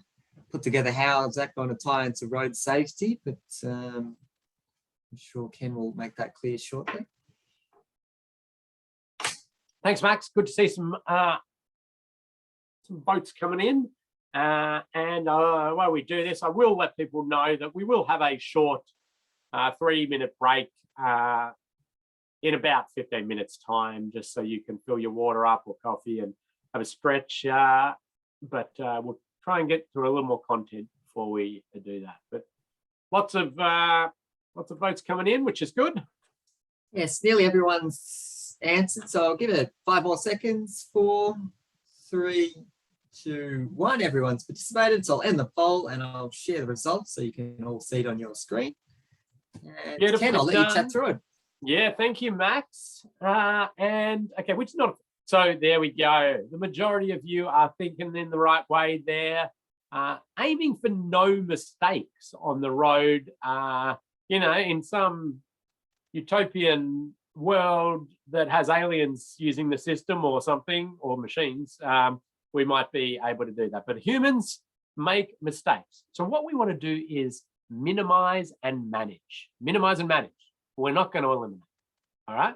put together how is that going to tie into road safety, but I'm sure Ken will make that clear shortly. Thanks, Max. Good to see some votes coming in. And while we do this, I will let people know that we will have a short 3-minute break in about 15 minutes time, just so you can fill your water up or coffee and have a stretch. But we'll try and get through a little more content before we do that. But lots of votes coming in, which is good. Yes, nearly everyone's answered. So I'll give it 5 more seconds. 4, 3, 2, 1. Everyone's participated. So I'll end the poll and I'll share the results so you can all see it on your screen. And Ken, I'll let you chat through it. Yeah, thank you, Max. And okay, which is not. So there we go. The majority of you are thinking in the right way there. Aiming for no mistakes on the road. In some utopian world that has aliens using the system or something, or machines, we might be able to do that. But humans make mistakes. So what we want to do is minimize and manage. Minimize and manage. We're not going to eliminate. All right.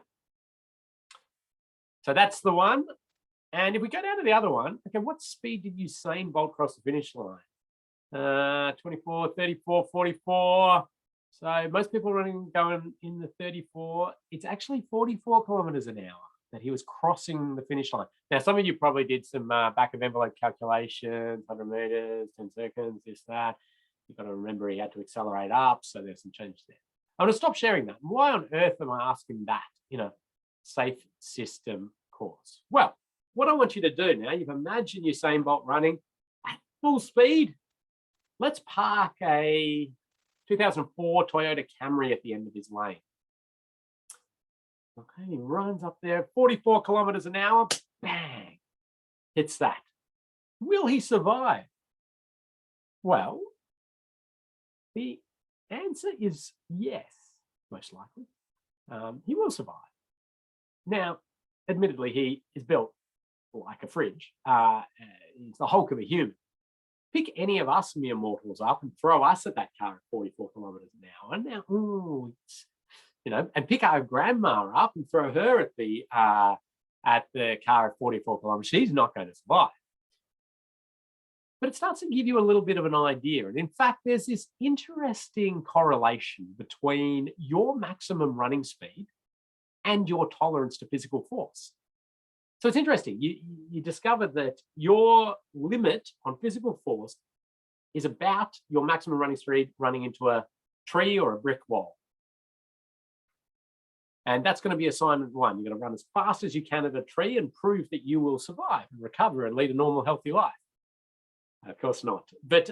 So that's the one. And if we go down to the other one, okay, what speed did Usain Bolt cross the finish line? 24, 34, 44. So most people are going in the 34. It's actually 44 kilometers an hour that he was crossing the finish line. Now, some of you probably did some back of envelope calculations, 100 meters, 10 seconds, this, that. You've got to remember he had to accelerate up. So there's some changes there. I'm going to stop sharing that. Why on earth am I asking that in a safe system course? Well, what I want you to do now, you've imagined Usain Bolt running at full speed. Let's park a 2004 Toyota Camry at the end of his lane. Okay, he runs up there, 44 kilometers an hour, bang, hits that. Will he survive? Well, the answer is yes, most likely. He will survive. Now, admittedly, he is built like a fridge. He's the hulk of a human. Pick any of us mere mortals up and throw us at that car at 44 kilometers an hour. And now, ooh, you know, and pick our grandma up and throw her at the car at 44 kilometers. She's not going to survive. But it starts to give you a little bit of an idea. And in fact, there's this interesting correlation between your maximum running speed and your tolerance to physical force. So it's interesting. You discover that your limit on physical force is about your maximum running speed running into a tree or a brick wall. And that's going to be assignment 1. You're going to run as fast as you can at a tree and prove that you will survive and recover and lead a normal, healthy life. Of course not. But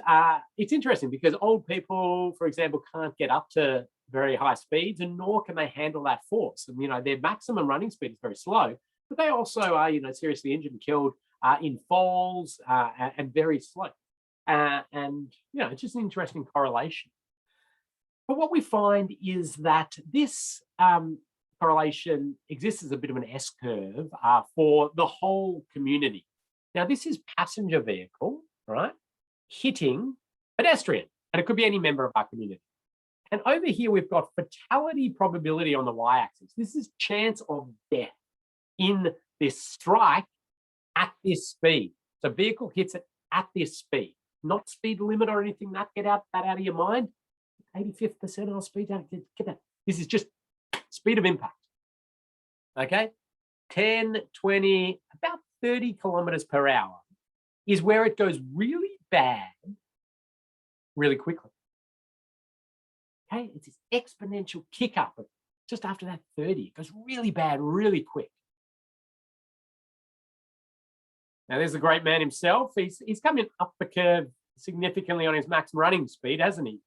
it's interesting because old people, for example, can't get up to very high speeds, and nor can they handle that force. And, you know, their maximum running speed is very slow, but they also are, you know, seriously injured and killed in falls and very slow. And, you know, it's just an interesting correlation. But what we find is that this correlation exists as a bit of an S-curve for the whole community. Now, this is passenger vehicle, right, hitting pedestrian, and it could be any member of our community. And over here, we've got fatality probability on the y-axis. This is chance of death in this strike at this speed. So vehicle hits it at this speed, not speed limit or anything. Get that out of your mind. 85th percentile speed, get that. This is just speed of impact. Okay, 10, 20, about 30 kilometers per hour is where it goes really bad really quickly. Okay, it's this exponential kick up of just after that 30. It goes really bad really quick. Now there's the great man himself. He's coming up the curve significantly on his max running speed, hasn't he?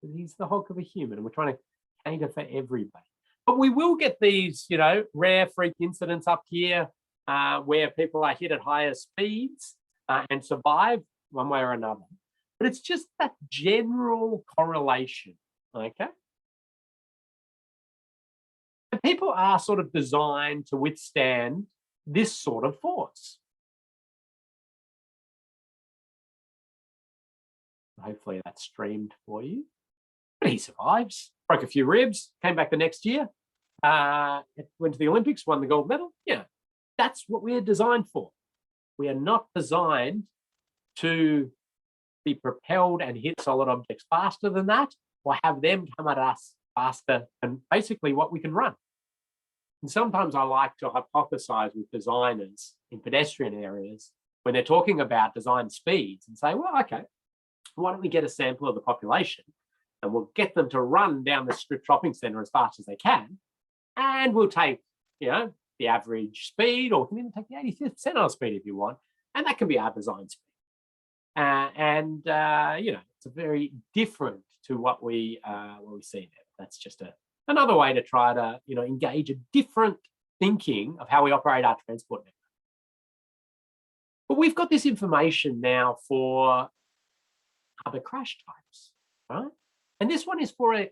He's the hulk of a human, and we're trying to cater for everybody. But we will get these, you know, rare freak incidents up here where people are hit at higher speeds and survive one way or another. But it's just that general correlation, okay? And people are sort of designed to withstand this sort of force. Hopefully that's streamed for you. But he survives, broke a few ribs, came back the next year, went to the Olympics, won the gold medal. Yeah, that's what we're designed for. We are not designed to be propelled and hit solid objects faster than that, or have them come at us faster than basically what we can run. And sometimes I like to hypothesize with designers in pedestrian areas when they're talking about design speeds and say, well, okay, why don't we get a sample of the population and we'll get them to run down the strip shopping center as fast as they can, and we'll take, you know, the average speed, or we can even take the 85th percentile speed if you want, and that can be our design speed. You know, it's a very different to what we see there. That's just another way to try to, you know, engage a different thinking of how we operate our transport network. But we've got this information now for other crash types, right? And this one is for a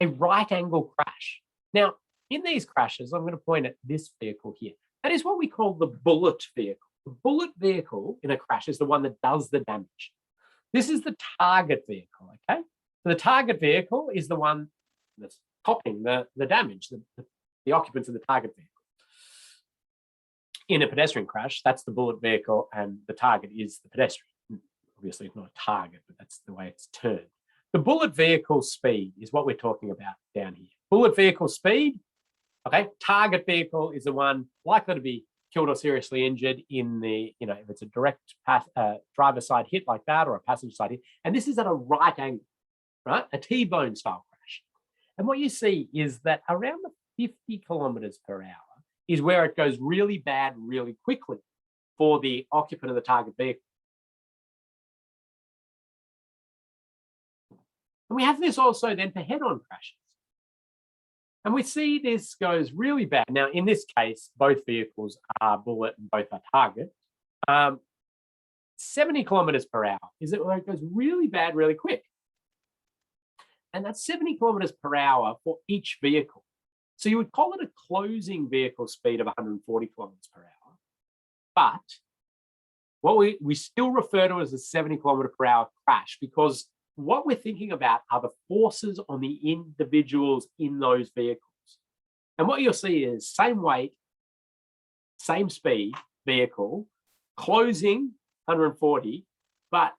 right angle crash. Now, in these crashes, I'm going to point at this vehicle here. That is what we call the bullet vehicle. The bullet vehicle in a crash is the one that does the damage. This is the target vehicle, okay? So the target vehicle is the one that's topping the damage, the occupants of the target vehicle. In a pedestrian crash, that's the bullet vehicle and the target is the pedestrian. Obviously, it's not a target, but that's the way it's termed. The bullet vehicle speed is what we're talking about down here. Bullet vehicle speed, okay? Target vehicle is the one likely to be killed or seriously injured in the, you know, if it's a direct driver side hit like that or a passenger side hit. And this is at a right angle, right? A T-bone style crash. And what you see is that around the 50 kilometers per hour is where it goes really bad really quickly for the occupant of the target vehicle. And we have this also then for head-on crashes. And we see this goes really bad. Now, in this case, both vehicles are bullet and both are target. 70 kilometers per hour is it where it goes really bad really quick. And that's 70 kilometers per hour for each vehicle. So you would call it a closing vehicle speed of 140 kilometers per hour, but what we still refer to as a 70 kilometer per hour crash, because what we're thinking about are the forces on the individuals in those vehicles. And what you'll see is same weight, same speed vehicle, closing 140, but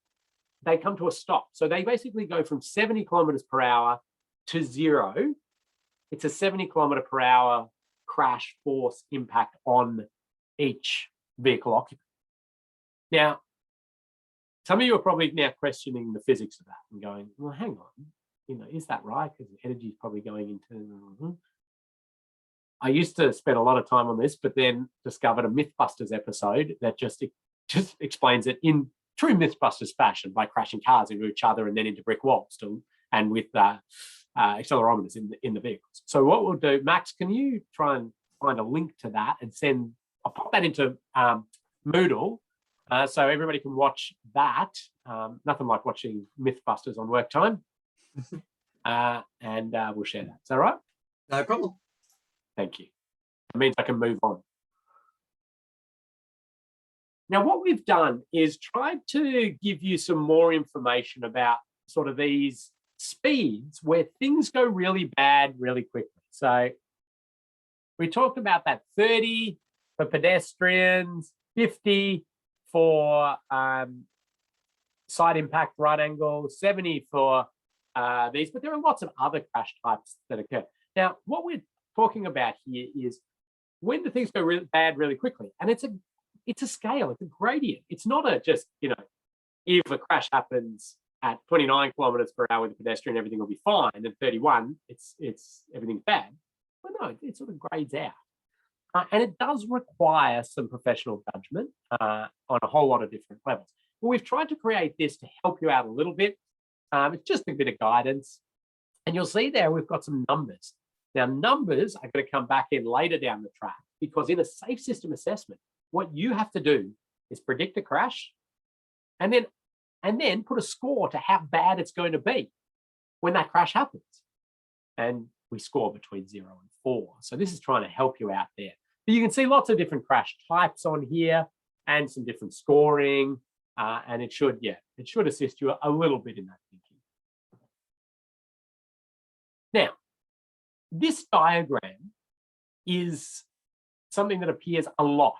they come to a stop. So they basically go from 70 kilometers per hour to 0. It's a 70 kilometer per hour crash force impact on each vehicle occupant. Now, some of you are probably now questioning the physics of that and going, well, hang on, is that right? Because the energy is probably going into. I used to spend a lot of time on this, but then discovered a Mythbusters episode that just explains it in true Mythbusters fashion by crashing cars into each other and then into brick walls, and with accelerometers in the vehicles. So what we'll do, Max, can you try and find a link to that and I'll pop that into Moodle so everybody can watch that. Nothing like watching Mythbusters on work time. And we'll share that. Is that right? No problem. Thank you. It means I can move on. Now, what we've done is tried to give you some more information about sort of these speeds where things go really bad really quickly. So we talked about that 30 for pedestrians, 50 for side impact right angle, 70 for these, but there are lots of other crash types that occur. Now, what we're talking about here is when the things go really bad really quickly, and it's a scale, it's a gradient. It's not just, if a crash happens at 29 kilometers per hour with a pedestrian, everything will be fine. And 31, it's everything's bad. But no, it sort of grades out. And it does require some professional judgment on a whole lot of different levels. But we've tried to create this to help you out a little bit. It's just a bit of guidance. And you'll see there we've got some numbers. Now, numbers are going to come back in later down the track, because in a safe system assessment, what you have to do is predict a crash and then put a score to how bad it's going to be when that crash happens. And we score between 0 and 4. So this is trying to help you out there. But you can see lots of different crash types on here and some different scoring. And it should assist you a little bit in that thinking. Now, this diagram is something that appears a lot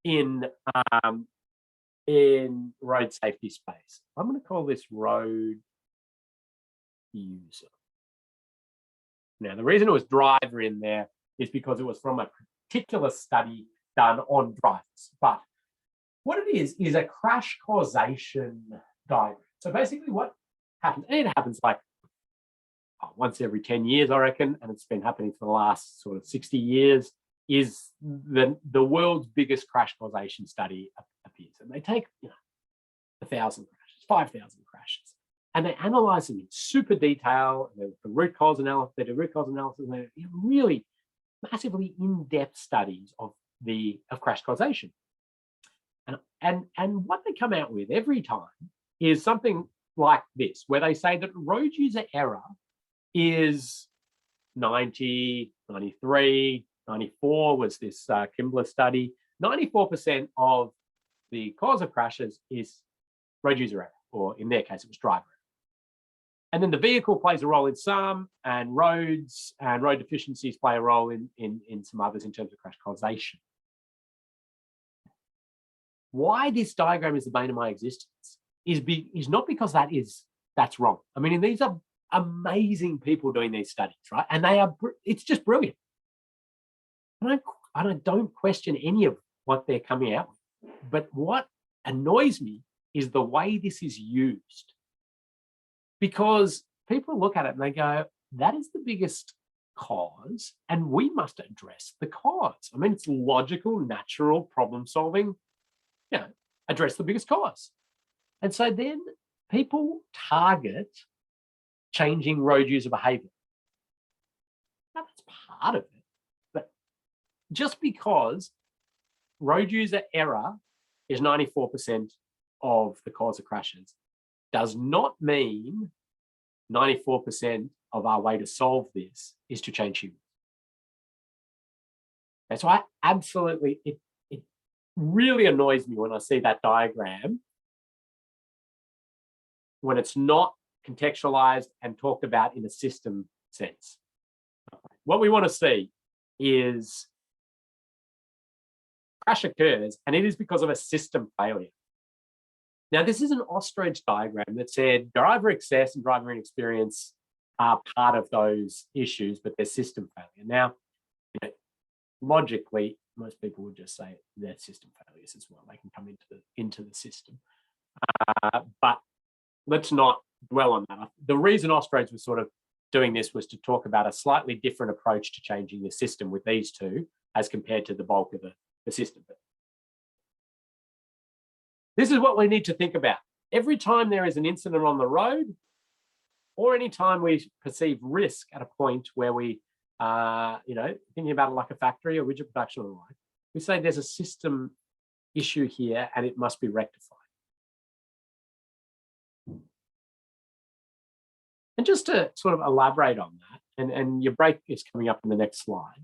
in road safety space. I'm going to call this road user. Now, the reason it was driver in there is because it was from a particular study done on drivers. But what it is a crash causation diagram. So basically what happens, and it happens like once every 10 years, I reckon, and it's been happening for the last sort of 60 years, is the world's biggest crash causation study appears. And they take 1,000 crashes, 5,000 crashes, and they analyze them in super detail. The root cause analysis, they do root cause analysis, and they really massively in-depth studies of crash causation. And what they come out with every time is something like this, where they say that road user error is 90, 93, 94 was this Kimbler study. 94% of the cause of crashes is road user error, or in their case, it was driver error. And then the vehicle plays a role in some, and roads and road deficiencies play a role in some others in terms of crash causation. Why this diagram is the bane of my existence is not because that's wrong. I mean, and these are amazing people doing these studies, right? And it's just brilliant. And I don't question any of what they're coming out with. But what annoys me is the way this is used. Because people look at it and they go, that is the biggest cause, and we must address the cause. I mean, it's logical, natural problem solving, address the biggest cause. And so then people target changing road user behavior. Now, that's part of it. But just because road user error is 94% of the cause of crashes does not mean 94% of our way to solve this is to change humans. And so I absolutely, it really annoys me when I see that diagram when it's not contextualized and talked about in a system sense. What we want to see is crash occurs, and it is because of a system failure. Now, this is an ostrich diagram that said driver excess and driver inexperience are part of those issues, but they're system failure. Now, logically, most people would just say they're system failures as well. They can come into the system. But let's not dwell on that. The reason Ostrodes was sort of doing this was to talk about a slightly different approach to changing the system with these two as compared to the bulk of the system. This is what we need to think about. Every time there is an incident on the road, or any time we perceive risk at a point where we thinking about it like a factory or widget production line, we say there's a system issue here and it must be rectified. And just to sort of elaborate on that, and your break is coming up in the next slide,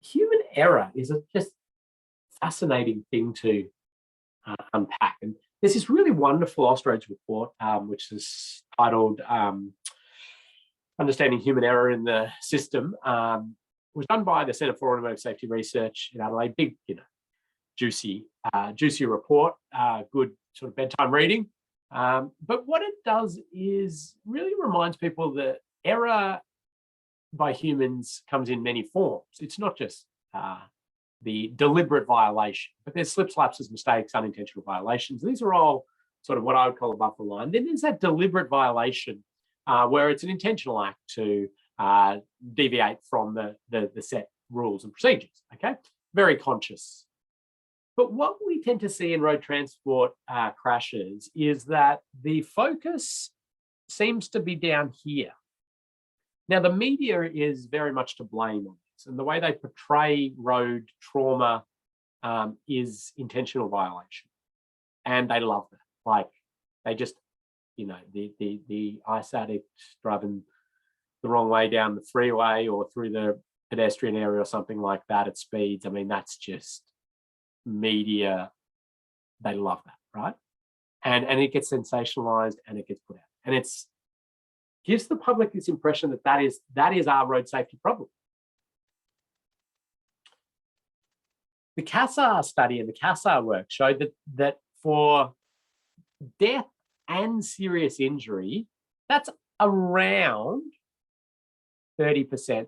human error is a just fascinating thing to unpack. And there's this really wonderful Ostrodes report, which is titled Understanding Human Error in the System. Was done by the Centre for Automotive Safety Research in Adelaide. Big, juicy report, good sort of bedtime reading. But what it does is really reminds people that error by humans comes in many forms. It's not just the deliberate violation, but there's slips, lapses, mistakes, unintentional violations. These are all sort of what I would call above the line. Then there's that deliberate violation where it's an intentional act to deviate from the set rules and procedures, okay? Very conscious. But what we tend to see in road transport crashes is that the focus seems to be down here. Now, the media is very much to blame on this, and the way they portray road trauma is intentional violation, and they love that. Like, they just, the ice addict driving the wrong way down the freeway or through the pedestrian area or something like that at speeds. I mean, that's just media. They love that, right? And it gets sensationalized and it gets put out, and it's gives the public this impression that that is our road safety problem. The CASAR study and the CASAR work showed that for death and serious injury, that's around 30%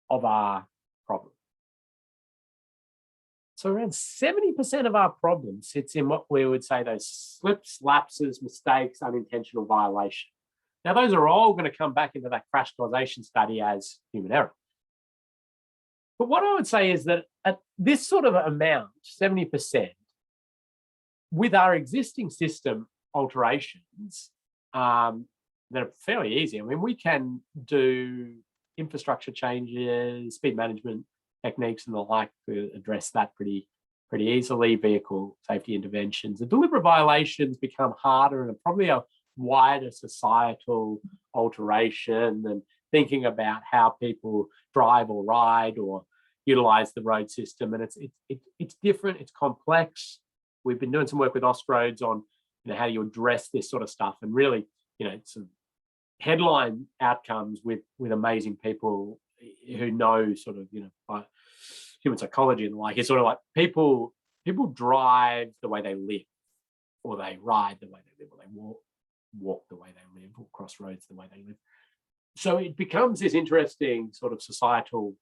of our problem. So around 70% of our problem sits in what we would say those slips, lapses, mistakes, unintentional violation. Now, those are all going to come back into that crash causation study as human error. But what I would say is that at this sort of amount, 70%, with our existing system alterations that are fairly easy. I mean, we can do infrastructure changes, speed management techniques and the like to address that pretty easily, vehicle safety interventions. The deliberate violations become harder and probably a wider societal alteration, and thinking about how people drive or ride or utilize the road system. And it's different, it's complex. We've been doing some work with Ostrodes on how do you address this sort of stuff, and really, some headline outcomes with amazing people who know sort of, human psychology and the like. It's sort of like people drive the way they live, or they ride the way they live, or they walk the way they live, or cross roads the way they live. So it becomes this interesting sort of societal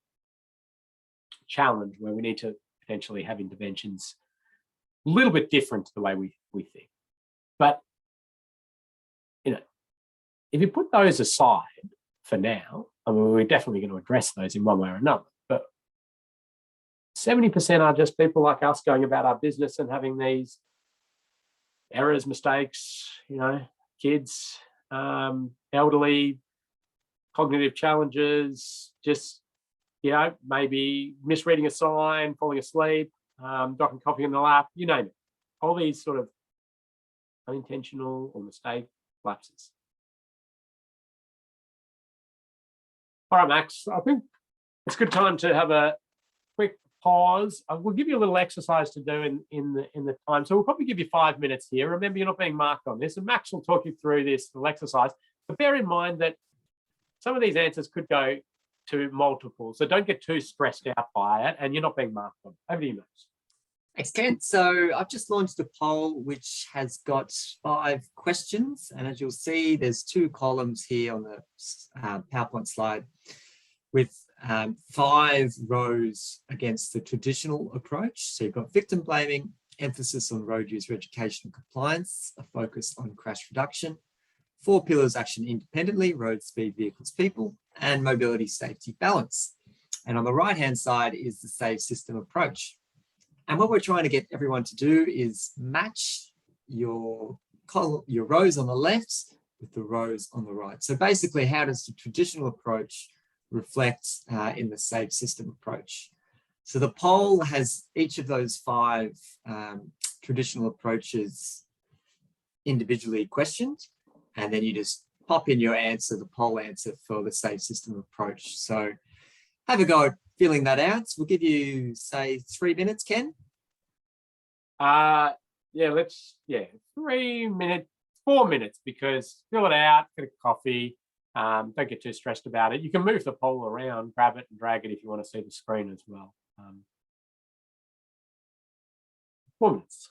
challenge where we need to potentially have interventions a little bit different to the way we think. But, if you put those aside for now, I mean, we're definitely going to address those in one way or another, but 70% are just people like us going about our business and having these errors, mistakes, kids, elderly, cognitive challenges, just, maybe misreading a sign, falling asleep, dropping coffee in the lap, you name it. All these sort of unintentional or mistake lapses. All right, Max, I think it's a good time to have a quick pause. We'll give you a little exercise to do in the time. So we'll probably give you 5 minutes here. Remember, you're not being marked on this, and Max will talk you through this little exercise. But bear in mind that some of these answers could go to multiple, so don't get too stressed out by it, and you're not being marked on. Over to you, Max. Thanks, Ken. So I've just launched a poll which has got 5 questions, and as you'll see, there's 2 columns here on the PowerPoint slide with 5 rows against the traditional approach. So you've got victim blaming, emphasis on road user education and compliance, a focus on crash reduction, 4 pillars action independently, road speed, vehicles, people, and mobility safety balance. And on the right-hand side is the safe system approach. And what we're trying to get everyone to do is match your rows on the left with the rows on the right. So basically, how does the traditional approach reflect in the safe system approach? So the poll has each of those 5 traditional approaches individually questioned, and then you just pop in your answer, the poll answer for the safe system approach. So have a go at filling that out. We'll give you, say, 3 minutes, Ken. Yeah, 3 minutes, 4 minutes, because fill it out, get a coffee. Don't get too stressed about it. You can move the poll around, grab it and drag it if you want to see the screen as well. 4 minutes.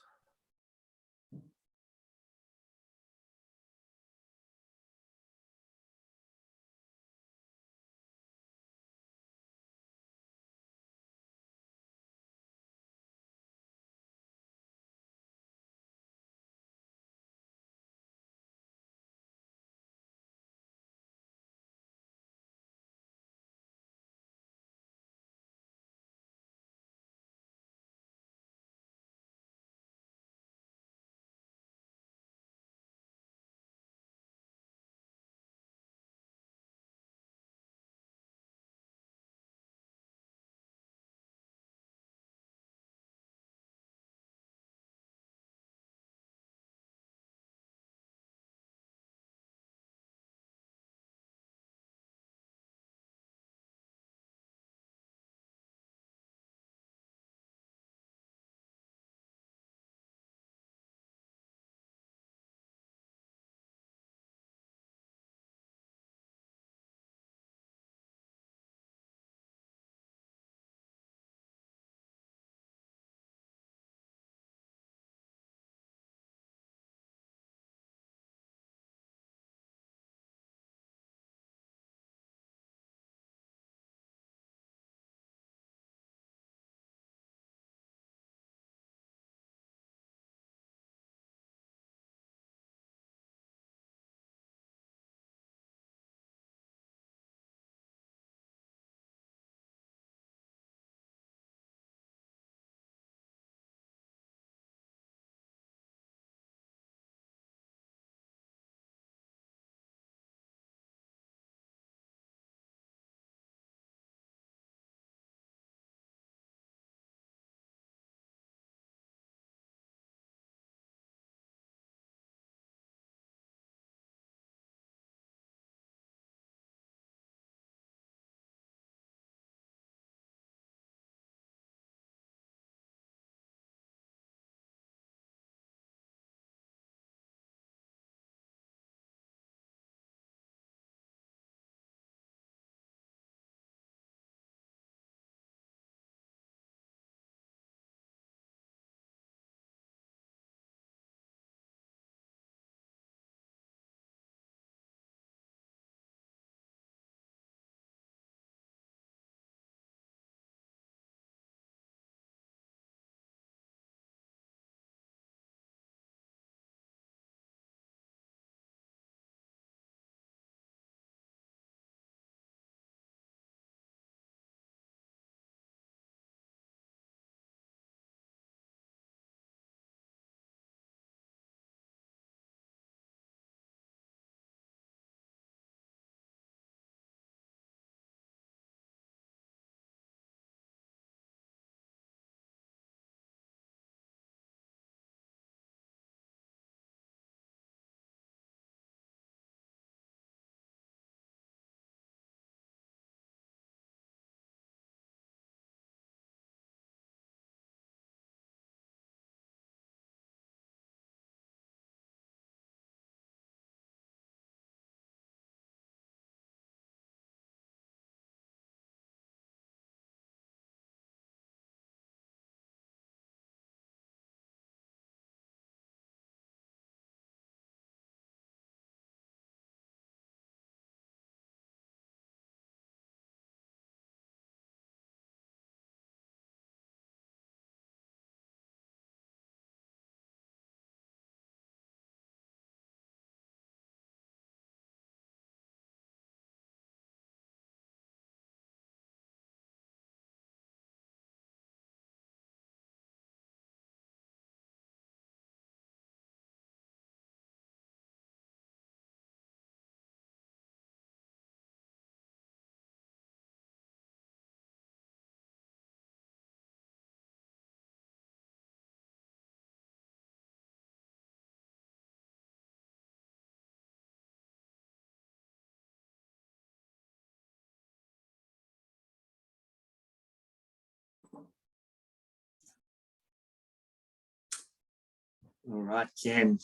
All right, Ken.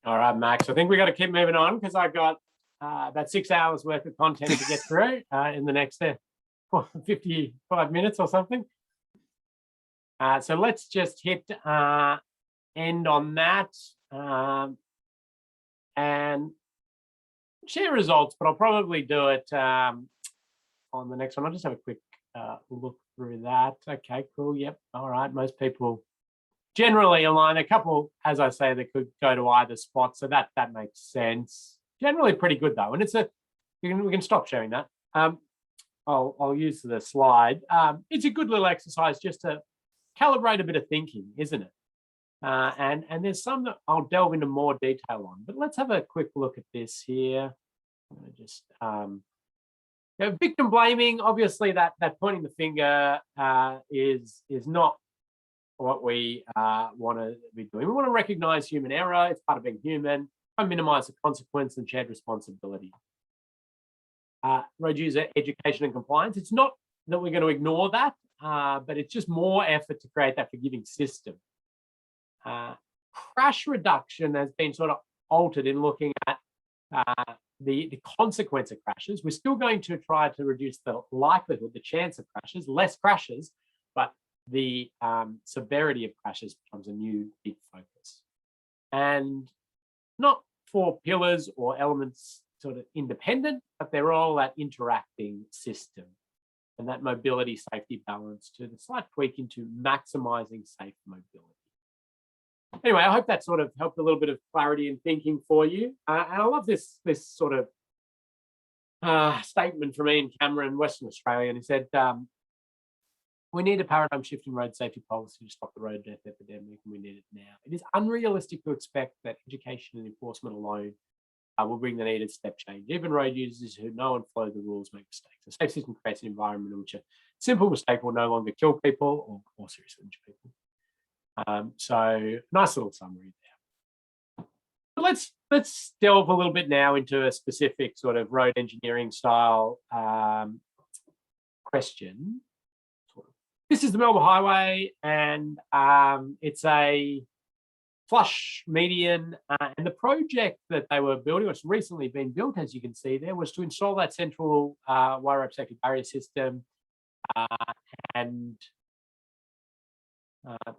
All right, Max. I think we got to keep moving on because I got about 6 hours worth of content to get through in the next 55 minutes or something. So let's just hit end on that and share results, but I'll probably do it on the next one. I'll just have a quick look through that. Okay, cool. Yep. All right. Most people generally align. A couple, as I say, that could go to either spot, so that makes sense. Generally pretty good though, and it's we can stop sharing that. I'll use the slide. It's a good little exercise just to calibrate a bit of thinking, isn't it? And there's some that I'll delve into more detail on, but let's have a quick look at this here. I'm gonna just victim blaming. Obviously, that pointing the finger is not what we want to be doing. We want to recognize human error. It's part of being human. And minimize the consequence and shared responsibility. Road user education and compliance. It's not that we're going to ignore that, but it's just more effort to create that forgiving system. Crash reduction has been sort of altered in looking at the consequence of crashes. We're still going to try to reduce the likelihood, the chance of crashes, less crashes, but the severity of crashes becomes a new big focus. And not 4 pillars or elements sort of independent, but they're all that interacting system. And that mobility safety balance to the slight tweak into maximizing safe mobility. Anyway, I hope that sort of helped a little bit of clarity in thinking for you. And I love this sort of statement from Ian Cameron, Western Australian. He said, we need a paradigm shift in road safety policy to stop the road death epidemic, and we need it now. It is unrealistic to expect that education and enforcement alone will bring the needed step change. Even road users who know and follow the rules make mistakes. A safe system creates an environment in which a simple mistake will no longer kill people or seriously injure people. So nice little summary there. But let's delve a little bit now into a specific sort of road engineering style question. This is the Melbourne Highway, and it's a flush median. And the project that they were building, which recently been built, as you can see there, was to install that central wire rope safety barrier system. And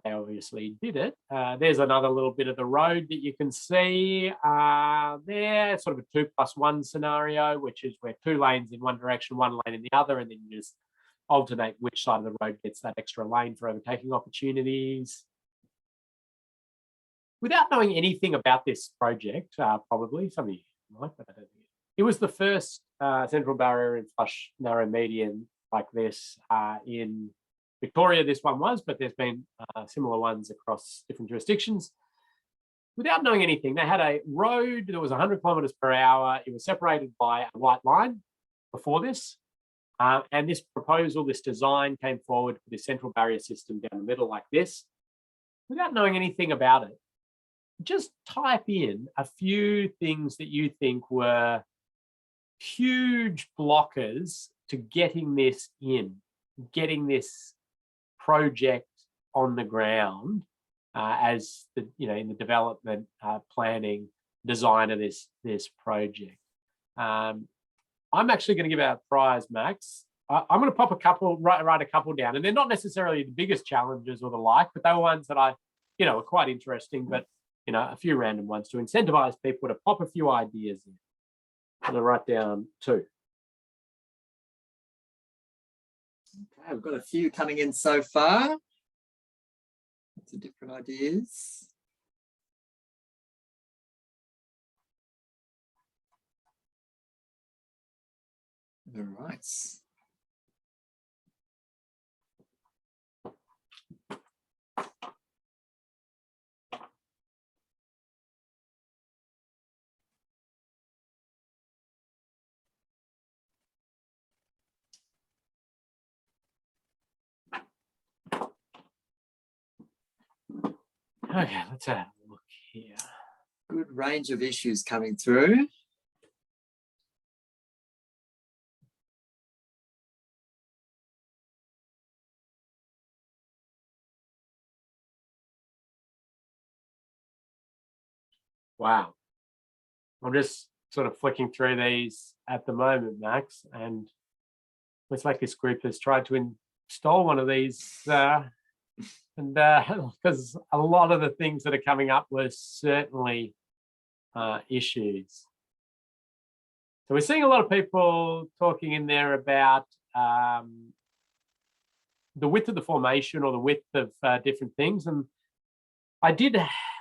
they obviously did it. There's another little bit of the road that you can see there, sort of a 2+1 scenario, which is where 2 lanes in one direction, 1 lane in the other, and then you just alternate which side of the road gets that extra lane for overtaking opportunities. Without knowing anything about this project, probably some of you might, but I don't think it was the first central barrier and flush narrow median like this in Victoria. This one was, but there's been similar ones across different jurisdictions. Without knowing anything, they had a road that was 100 kilometers per hour. It was separated by a white line before this. And this proposal, this design came forward for this central barrier system down the middle like this. Without knowing anything about it, just type in a few things that you think were huge blockers to getting this in, getting this project on the ground as the, in the development, planning, design of this project. I'm actually going to give out a prize, Max. I'm going to pop a couple, write a couple down, and they're not necessarily the biggest challenges or the like, but they were ones that I, are quite interesting, but, a few random ones to incentivize people to pop a few ideas in. I'm going to write down 2. Okay, we've got a few coming in so far. Lots of different ideas. All right. Okay, let's have a look here. Good range of issues coming through. Wow. I'm just sort of flicking through these at the moment, Max, and looks like this group has tried to install one of these, and because a lot of the things that are coming up were certainly issues. So we're seeing a lot of people talking in there about the width of the formation or the width of different things. And I did,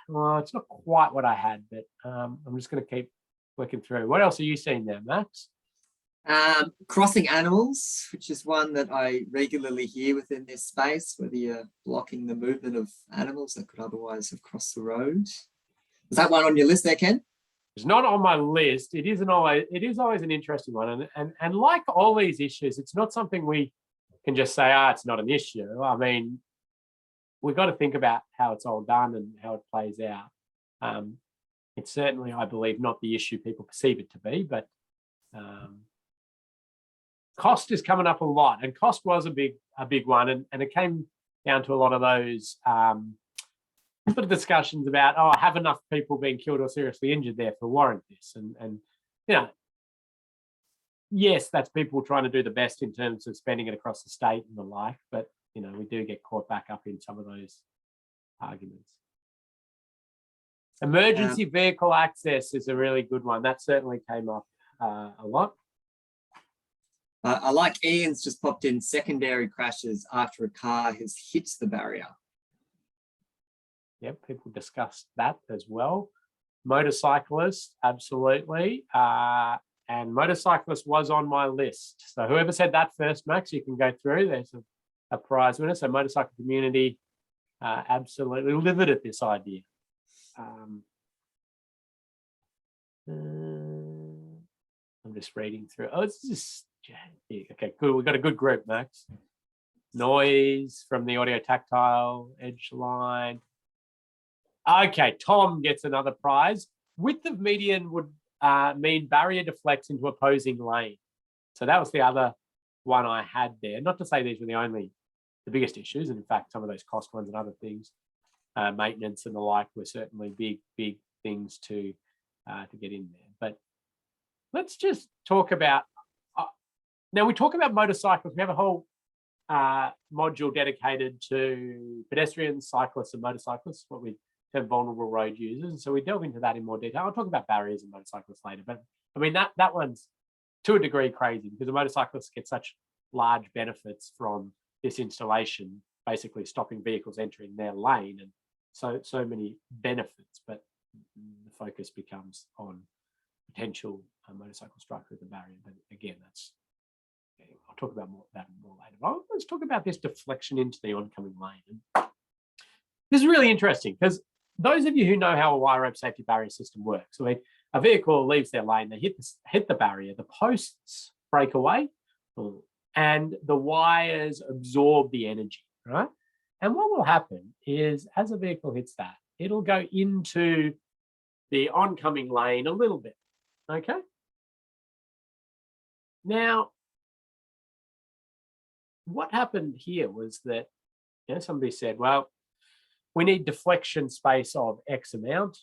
well, it's not quite what I had, but I'm just going to keep working through. What else are you seeing there, Max? Crossing animals, which is one that I regularly hear within this space, whether you're blocking the movement of animals that could otherwise have crossed the road. Is that one on your list there, Ken? It's not on my list. It is always an interesting one. And like all these issues, it's not something we can just say, it's not an issue. I mean, we've got to think about how it's all done and how it plays out. It's certainly, I believe, not the issue people perceive it to be, but cost is coming up a lot, and cost was a big one, and it came down to a lot of those sort of discussions about, have enough people being killed or seriously injured there for warrant this, and you know, yes, that's people trying to do the best in terms of spending it across the state and the like, but you know, we do get caught back up in some of those arguments. Emergency vehicle access is a really good one. That certainly came up a lot. I like Ian's just popped in secondary crashes after a car has hit the barrier. Yep, people discussed that as well. Motorcyclists, absolutely. And motorcyclist was on my list. So whoever said that first, Max, you can go through. There's a prize winner. So motorcycle community absolutely livid at this idea. I'm just reading through. It's just, okay, good. We've got a good group, Max. Noise from the audio tactile, edge line. Okay, Tom gets another prize. Width of median would mean barrier deflects into opposing lane. So that was the other one I had there. Not to say these were the biggest issues, and in fact, some of those cost ones and other things, maintenance and the like, were certainly big things to get in there. But let's just talk about. Now we talk about motorcycles. We have a whole module dedicated to pedestrians, cyclists, and motorcyclists, what we term vulnerable road users. And so we delve into that in more detail. I'll talk about barriers and motorcyclists later. But I mean, that one's to a degree crazy, because the motorcyclists get such large benefits from this installation, basically stopping vehicles entering their lane, and so many benefits. But the focus becomes on potential motorcycle strike through the barrier. But again, I'll talk about that more later. But let's talk about this deflection into the oncoming lane. And this is really interesting, because those of you who know how a wire rope safety barrier system works, so a vehicle leaves their lane, they hit the barrier, the posts break away, and the wires absorb the energy, right? And what will happen is, as a vehicle hits that, it'll go into the oncoming lane a little bit, okay? Now, what happened here was that, somebody said, well, we need deflection space of X amount,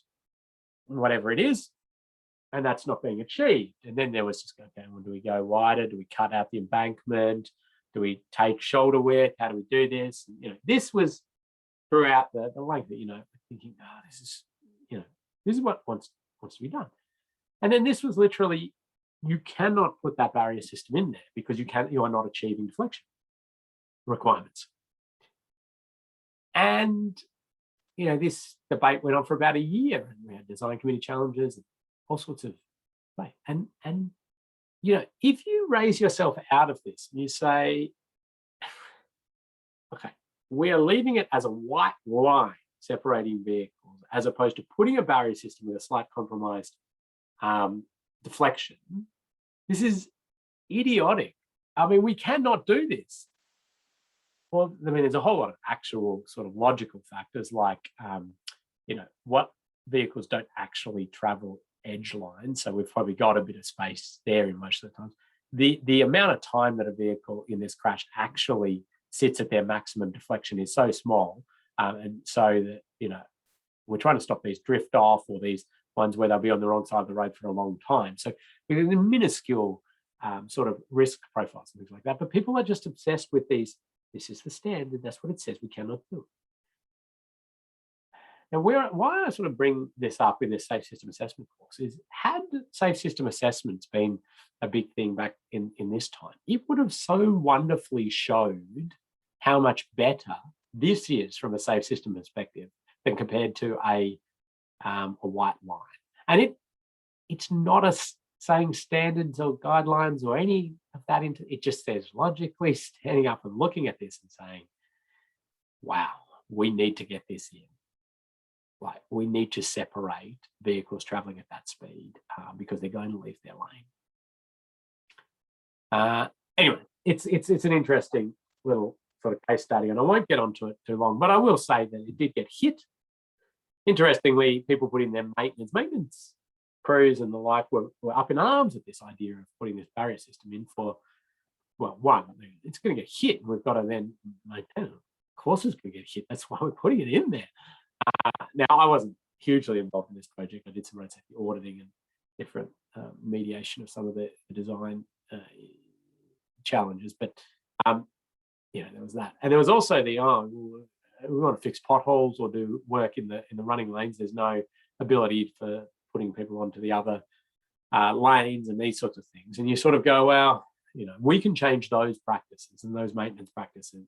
whatever it is, and that's not being achieved. And then there was just, okay, well, do we go wider? Do we cut out the embankment? Do we take shoulder width? How do we do this? And, this was throughout the length that, thinking, this is what wants to be done. And then this was literally, you cannot put that barrier system in there because you are not achieving deflection requirements. And this debate went on for about a year, and we had design committee challenges and all sorts of play. And if you raise yourself out of this and you say, okay, we are leaving it as a white line separating vehicles, as opposed to putting a barrier system with a slight compromised deflection, this is idiotic. I mean, we cannot do this. Well, I mean, there's a whole lot of actual sort of logical factors, like, what vehicles don't actually travel edge lines. So we've probably got a bit of space there in most of the times. The amount of time that a vehicle in this crash actually sits at their maximum deflection is so small. And so that, we're trying to stop these drift off or these ones where they'll be on the wrong side of the road for a long time. So with the minuscule sort of risk profiles and things like that. But people are just obsessed with these. This is the standard. That's what it says. We cannot do it. Now, why I sort of bring this up in this safe system assessment course is, had safe system assessments been a big thing back in this time, it would have so wonderfully showed how much better this is from a safe system perspective than compared to a white line. And it's not saying standards or guidelines or any of that. It just says logically standing up and looking at this and saying, wow, we need to get this in. Like, we need to separate vehicles traveling at that speed because they're going to leave their lane. Anyway, it's an interesting little sort of case study, and I won't get onto it too long, but I will say that it did get hit. Interestingly, people put in their maintenance crews and the like were up in arms at this idea of putting this barrier system in for, well, one, it's going to get hit, and we've got to then maintain it. Of course it's going to get hit. That's why we're putting it in there. Now, I wasn't hugely involved in this project. I did some road safety auditing and different mediation of some of the design challenges, but there was that, and there was also the we want to fix potholes or do work in the running lanes. There's no ability for putting people onto the other lanes and these sorts of things, and you sort of go, well, we can change those practices and those maintenance practices.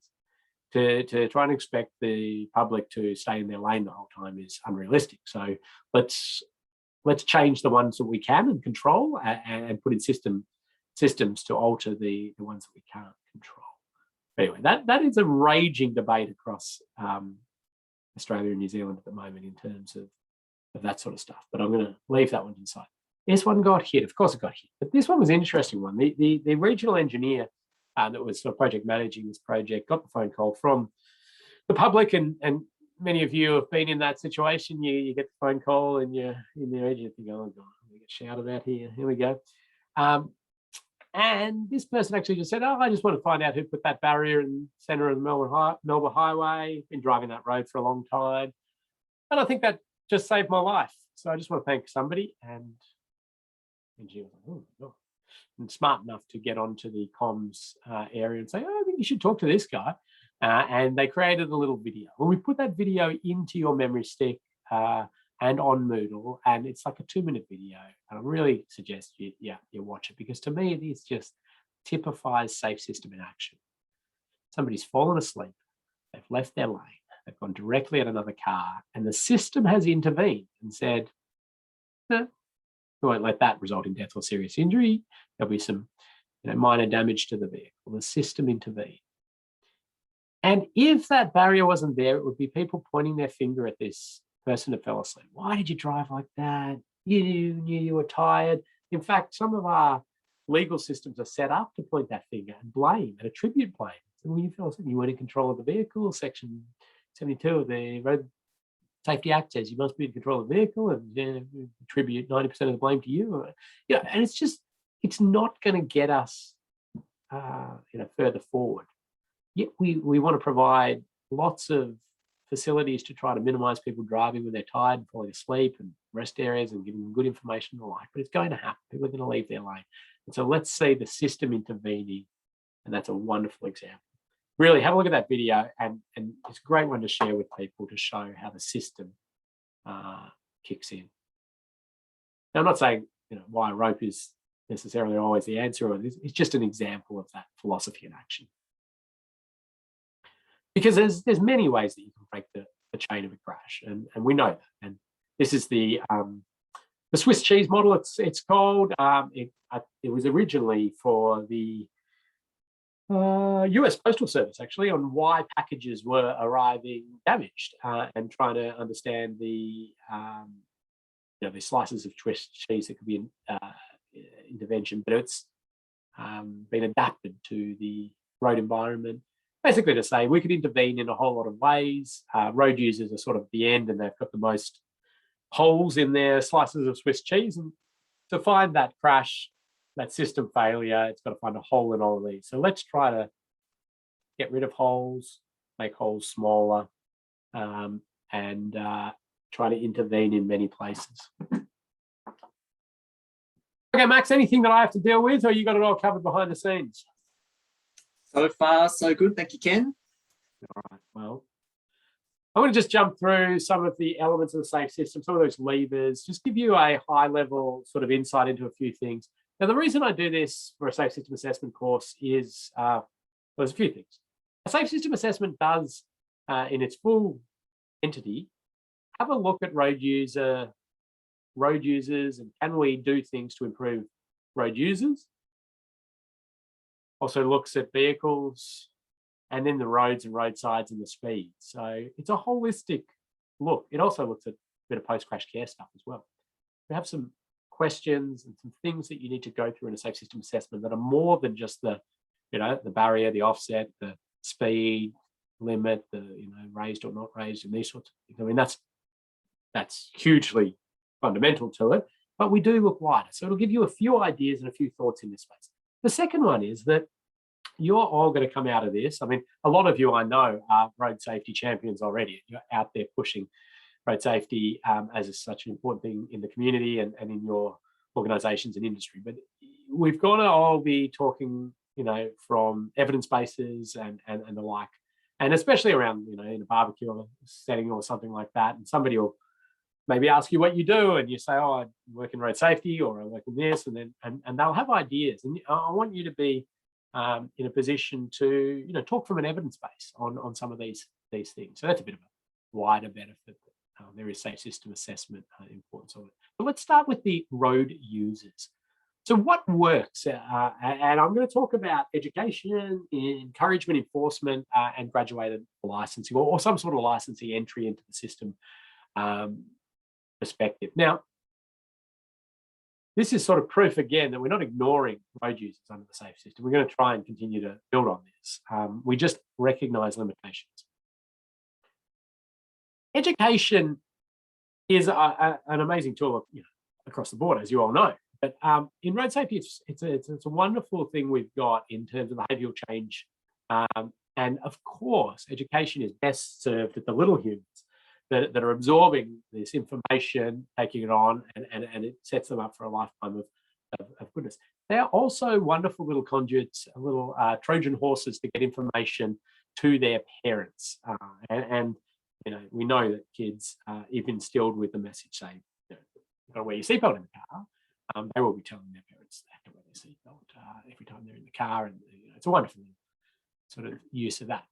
To try and expect the public to stay in their lane the whole time is unrealistic. So let's change the ones that we can and control, and put in systems to alter the ones that we can't control. Anyway, that is a raging debate across Australia and New Zealand at the moment in terms of that sort of stuff. But I'm going to leave that one to the side. This one got hit. Of course it got hit. But this one was an interesting one. The regional engineer that was sort of project managing this project got the phone call from the public, and many of you have been in that situation. You get the phone call and you're in the region, you think, oh God, I'm going to get shouted at here. Here we go. And this person actually just said, oh, I just want to find out who put that barrier in the centre of the Melbourne Highway. Been driving that road for a long time. And I think that just saved my life. So I just want to thank somebody. And she was like, oh my God. And smart enough to get onto the comms area and say, oh, I think you should talk to this guy. And they created a little video. Well, we put that video into your memory stick and on Moodle, and it's like a 2-minute video. And I really suggest you watch it, because to me, it is just typifies safe system in action. Somebody's fallen asleep. They've left their lane. They've gone directly at another car, and the system has intervened and said, no, we won't let that result in death or serious injury. There'll be some minor damage to the vehicle. The system intervened. And if that barrier wasn't there, it would be people pointing their finger at this person that fell asleep. Why did you drive like that? You knew you were tired. In fact, some of our legal systems are set up to point that finger and blame and attribute blame. So when you fell asleep, you weren't in control of the vehicle. Section 72 of the Road Safety Act says you must be in control of the vehicle, and attribute 90% of the blame to you. And it's not going to get us further forward. Yet we want to provide lots of facilities to try to minimize people driving when they're tired and falling asleep, and rest areas and giving them good information and the like. But it's going to happen. People are going to leave their lane. And so let's see the system intervening. And that's a wonderful example. Really have a look at that video, and it's a great one to share with people to show how the system kicks in. Now, I'm not saying why rope is necessarily always the answer, or it's just an example of that philosophy in action. Because there's many ways that you can break the chain of a crash, and we know that. And this is the Swiss cheese model. It's called. It was originally for the US Postal Service, actually, on why packages were arriving damaged, and trying to understand the slices of Swiss cheese that could be intervention. But it's been adapted to the road environment, basically to say we could intervene in a whole lot of ways. Road users are sort of the end, and they've got the most holes in their slices of Swiss cheese. And to find that crash, that system failure, it's got to find a hole in all of these. So let's try to get rid of holes, make holes smaller, and try to intervene in many places. Okay, Max, anything that I have to deal with, or you got it all covered behind the scenes? So far, so good. Thank you, Ken. All right, well, I'm going to just jump through some of the elements of the safe system, some of those levers, just give you a high level sort of insight into a few things. Now, the reason I do this for a safe system assessment course is, well, there's a few things. A safe system assessment does, in its full entity, have a look at road users, and can we do things to improve road users? Also looks at vehicles, and then the roads and roadsides and the speed. So it's a holistic look. It also looks at a bit of post-crash care stuff as well. We have some questions and some things that you need to go through in a safe system assessment that are more than just the, the barrier, the offset, the speed limit, the raised or not raised, and these sorts of things. I mean, that's hugely fundamental to it, but we do look wider. So it'll give you a few ideas and a few thoughts in this space. The second one is that you're all going to come out of this. I mean, a lot of you I know are road safety champions already. You're out there pushing road safety as such an important thing in the community and in your organizations and industry. But we've got to all be talking, from evidence bases and the like, and especially around, in a barbecue or setting or something like that. And somebody will maybe ask you what you do, and you say, "Oh, I work in road safety," or "I work in this," and then they'll have ideas. And I want you to be in a position to talk from an evidence base on some of these things. So that's a bit of a wider benefit. There is safe system assessment importance of it. But let's start with the road users. So what works? And I'm going to talk about education, encouragement, enforcement, and graduated licensing, or some sort of licensing entry into the system perspective. Now, this is sort of proof again that we're not ignoring road users under the safe system. We're going to try and continue to build on this. We just recognize limitations. Education is an amazing tool, across the board, as you all know. But in road safety, it's a wonderful thing we've got in terms of behavioural change. And of course, education is best served at the little humans that are absorbing this information, taking it on, and it sets them up for a lifetime of goodness. They're also wonderful little conduits, little Trojan horses to get information to their parents. And we know that kids, if instilled with the message saying, you've got to wear your seatbelt in the car, they will be telling their parents they have to wear their seatbelt every time they're in the car. And it's a wonderful sort of use of that.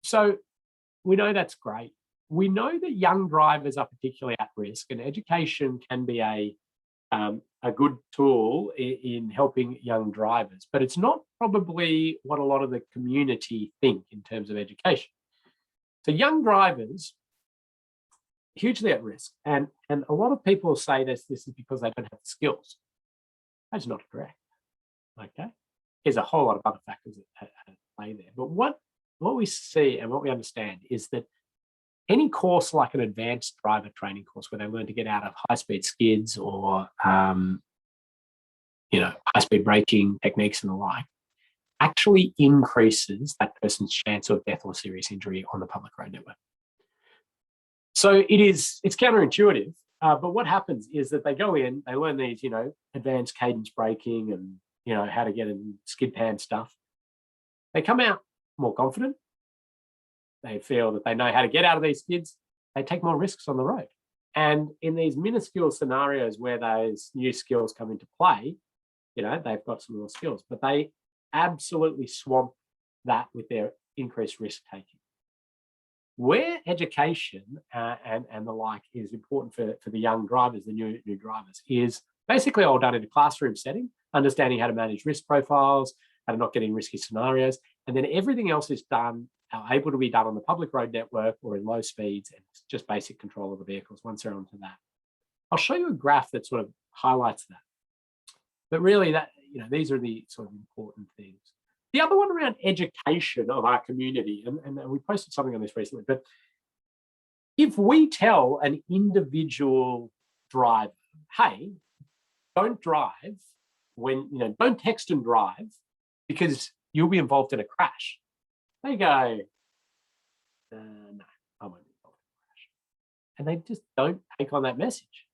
So we know that's great. We know that young drivers are particularly at risk, and education can be a good tool in helping young drivers, but it's not probably what a lot of the community think in terms of education. So young drivers, hugely at risk, and a lot of people say this is because they don't have the skills. That's not correct. Okay, there's a whole lot of other factors at play there, but what we see and what we understand is that any course like an advanced driver training course where they learn to get out of high-speed skids or high-speed braking techniques and the like actually increases that person's chance of death or serious injury on the public road network. So it's counterintuitive, but what happens is that they go in, they learn these, advanced cadence braking and, how to get in skid pan stuff. They come out more confident. They feel that they know how to get out of these skids. They take more risks on the road. And in these minuscule scenarios where those new skills come into play, they've got some real skills, but they absolutely swamp that with their increased risk taking. Where education and the like is important for the young drivers, the new drivers, is basically all done in a classroom setting, understanding how to manage risk profiles, how to not get in risky scenarios, and then everything else is able to be done on the public road network or in low speeds, and just basic control of the vehicles once they're onto that. I'll show you a graph that sort of highlights that. But really, these are the sort of important things. The other one around education of our community, and we posted something on this recently, but if we tell an individual driver, hey, don't drive don't text and drive because you'll be involved in a crash. They go, no, I won't be involved in a crash. And they just don't take on that message.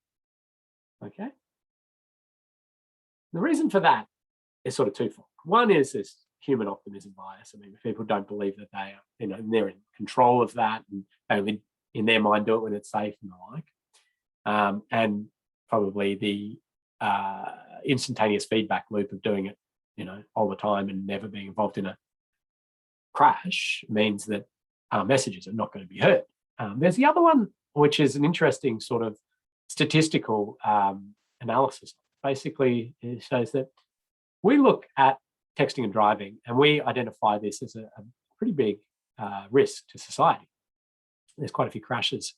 Okay? The reason for that is sort of twofold. One is this human optimism bias. I mean, if people don't believe that they are, they're in control of that, and they only in their mind do it when it's safe and the like. And probably the instantaneous feedback loop of doing it, all the time and never being involved in a crash means that our messages are not going to be heard. There's the other one, which is an interesting sort of statistical analysis. Basically, it shows that we look at texting and driving, and we identify this as a pretty big risk to society. There's quite a few crashes,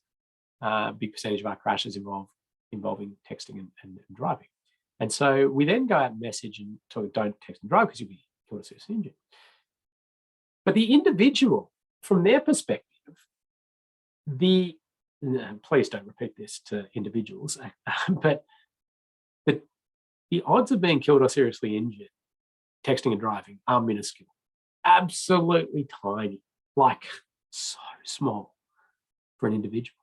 big percentage of our crashes involving texting and driving. And so we then go out and message and talk, don't text and drive because you'll be killed or seriously injured. But the individual, from their perspective, please don't repeat this to individuals, but the odds of being killed or seriously injured texting and driving are minuscule, absolutely tiny, like so small for an individual.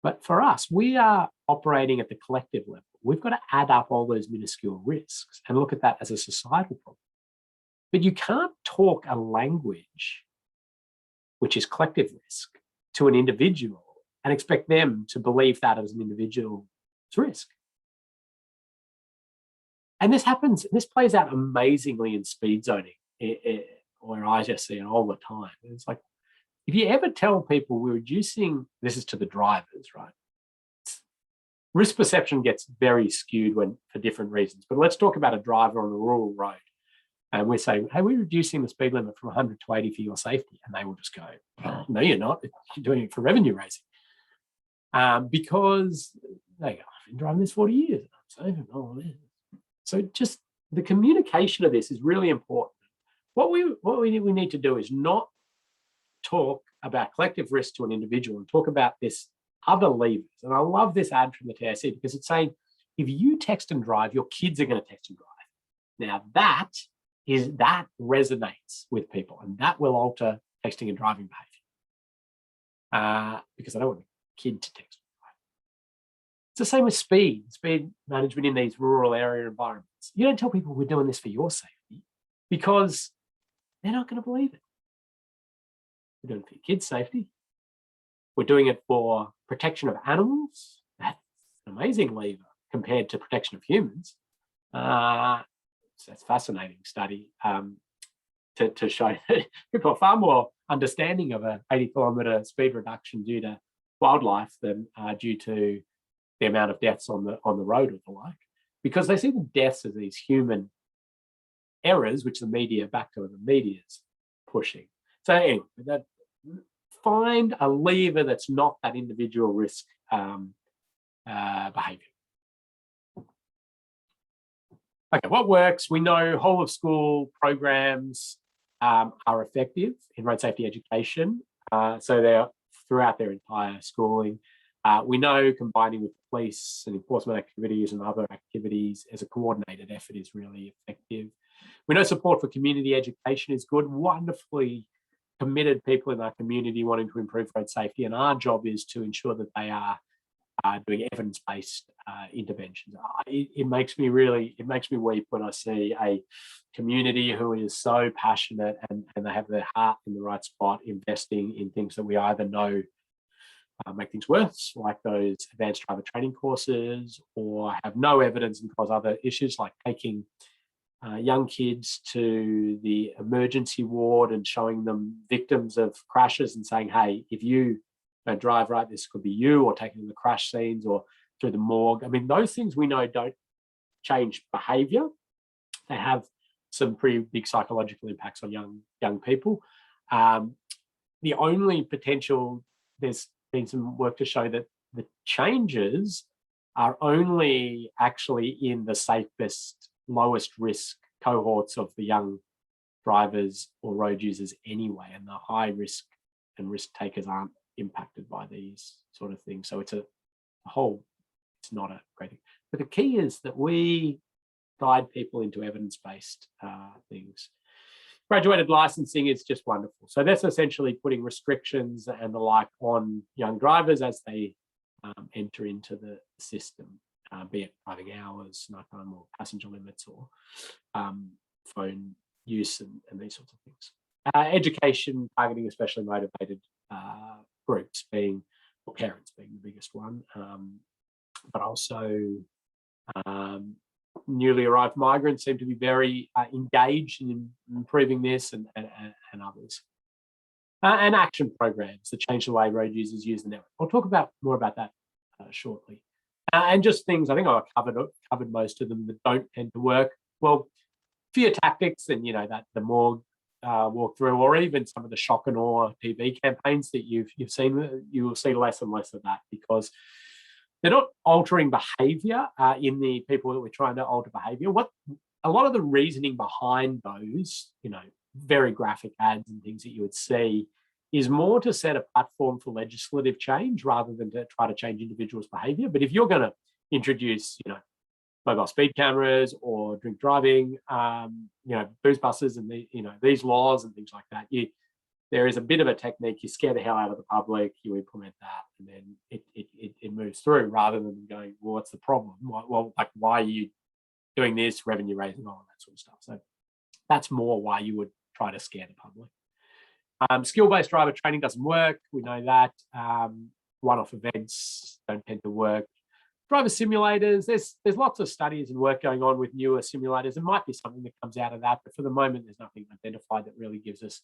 But for us, we are operating at the collective level. We've got to add up all those minuscule risks and look at that as a societal problem. But you can't talk a language, which is collective risk, to an individual and expect them to believe that as an individual's risk. And this plays out amazingly in speed zoning, where I just see it all the time. It's like, if you ever tell people we're reducing, this is to the drivers, right? Risk perception gets very skewed for different reasons. But let's talk about a driver on a rural road. And we're saying, hey, we're reducing the speed limit from 100 to 80 for your safety. And they will just go, no, you're not. You're doing it for revenue raising. Because they go, I've been driving this 40 years. I'm saving all this. So just the communication of this is really important. What we need to do is not talk about collective risk to an individual and talk about this other levers. And I love this ad from the TAC because it's saying, if you text and drive, your kids are going to text and drive. Now that resonates with people, and that will alter texting and driving behavior. Because I don't want a kid to text and drive. It's the same with speed management in these rural area environments. You don't tell people we're doing this for your safety because they're not going to believe it. We're doing it for your kids' safety. We're doing it for protection of animals. That's an amazing lever compared to protection of humans. So that's a fascinating study to show that people are far more understanding of an 80-kilometre speed reduction due to wildlife than due to the amount of deaths on the road or the like, because they see the deaths as these human errors, which the media's pushing. So anyway, find a lever that's not that individual risk behavior. Okay, what works? We know whole of school programs are effective in road safety education. So they're throughout their entire schooling. We know combining with police and enforcement activities and other activities as a coordinated effort is really effective. We know support for community education is good. Wonderfully committed people in our community wanting to improve road safety, and our job is to ensure that they are doing evidence-based interventions. It makes me weep when I see a community who is so passionate and they have their heart in the right spot, investing in things that we either know make things worse, like those advanced driver training courses, or have no evidence and cause other issues like taking young kids to the emergency ward and showing them victims of crashes and saying, hey, if you don't drive right, this could be you, or taking them to the crash scenes or through the morgue. I mean, those things we know don't change behavior. They have some pretty big psychological impacts on young people. The only potential, there's been some work to show that the changes are only actually in the safest, lowest risk cohorts of the young drivers or road users anyway, and the high risk and risk takers aren't impacted by these sort of things. So it's it's not a great thing. But the key is that we guide people into evidence-based things. Graduated licensing is just wonderful. So that's essentially putting restrictions and the like on young drivers as they enter into the system. be it driving hours, nighttime, or passenger limits, or phone use and these sorts of things. Education, targeting especially motivated groups being, or parents being the biggest one, but also newly arrived migrants seem to be very engaged in improving this, and others. And action programs that change the way road users use the network. I'll talk more about that shortly. And just things, I think I covered most of them that don't tend to work. Well, fear tactics, and that the more walk through, or even some of the shock and awe TV campaigns that you've seen, you will see less and less of that, because they're not altering behaviour in the people that we're trying to alter behaviour. What a lot of the reasoning behind those, very graphic ads and things that you would see, is more to set a platform for legislative change rather than to try to change individuals' behaviour. But if you're going to introduce, mobile speed cameras or drink driving, booze buses, and these laws and things like that, there is a bit of a technique. You scare the hell out of the public, you implement that, and then it moves through, rather than going, well, what's the problem? Well, like, why are you doing this? Revenue raising, all of that sort of stuff. So that's more why you would try to scare the public. Skill-based driver training doesn't work. We know that. One-off events don't tend to work. Driver simulators, there's lots of studies and work going on with newer simulators. There might be something that comes out of that, but for the moment, there's nothing identified that really gives us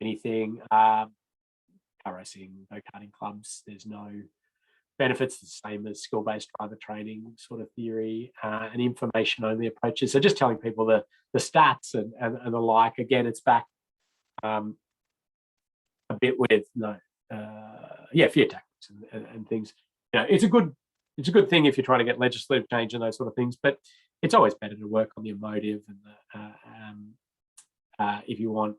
anything. Car racing, go-karting clubs, there's no benefits, the same as skill-based driver training sort of theory, and information-only approaches. So just telling people the stats and the like. Again, it's back a bit with fear tactics and things. It's a good thing if you're trying to get legislative change and those sort of things, but it's always better to work on the emotive and if you want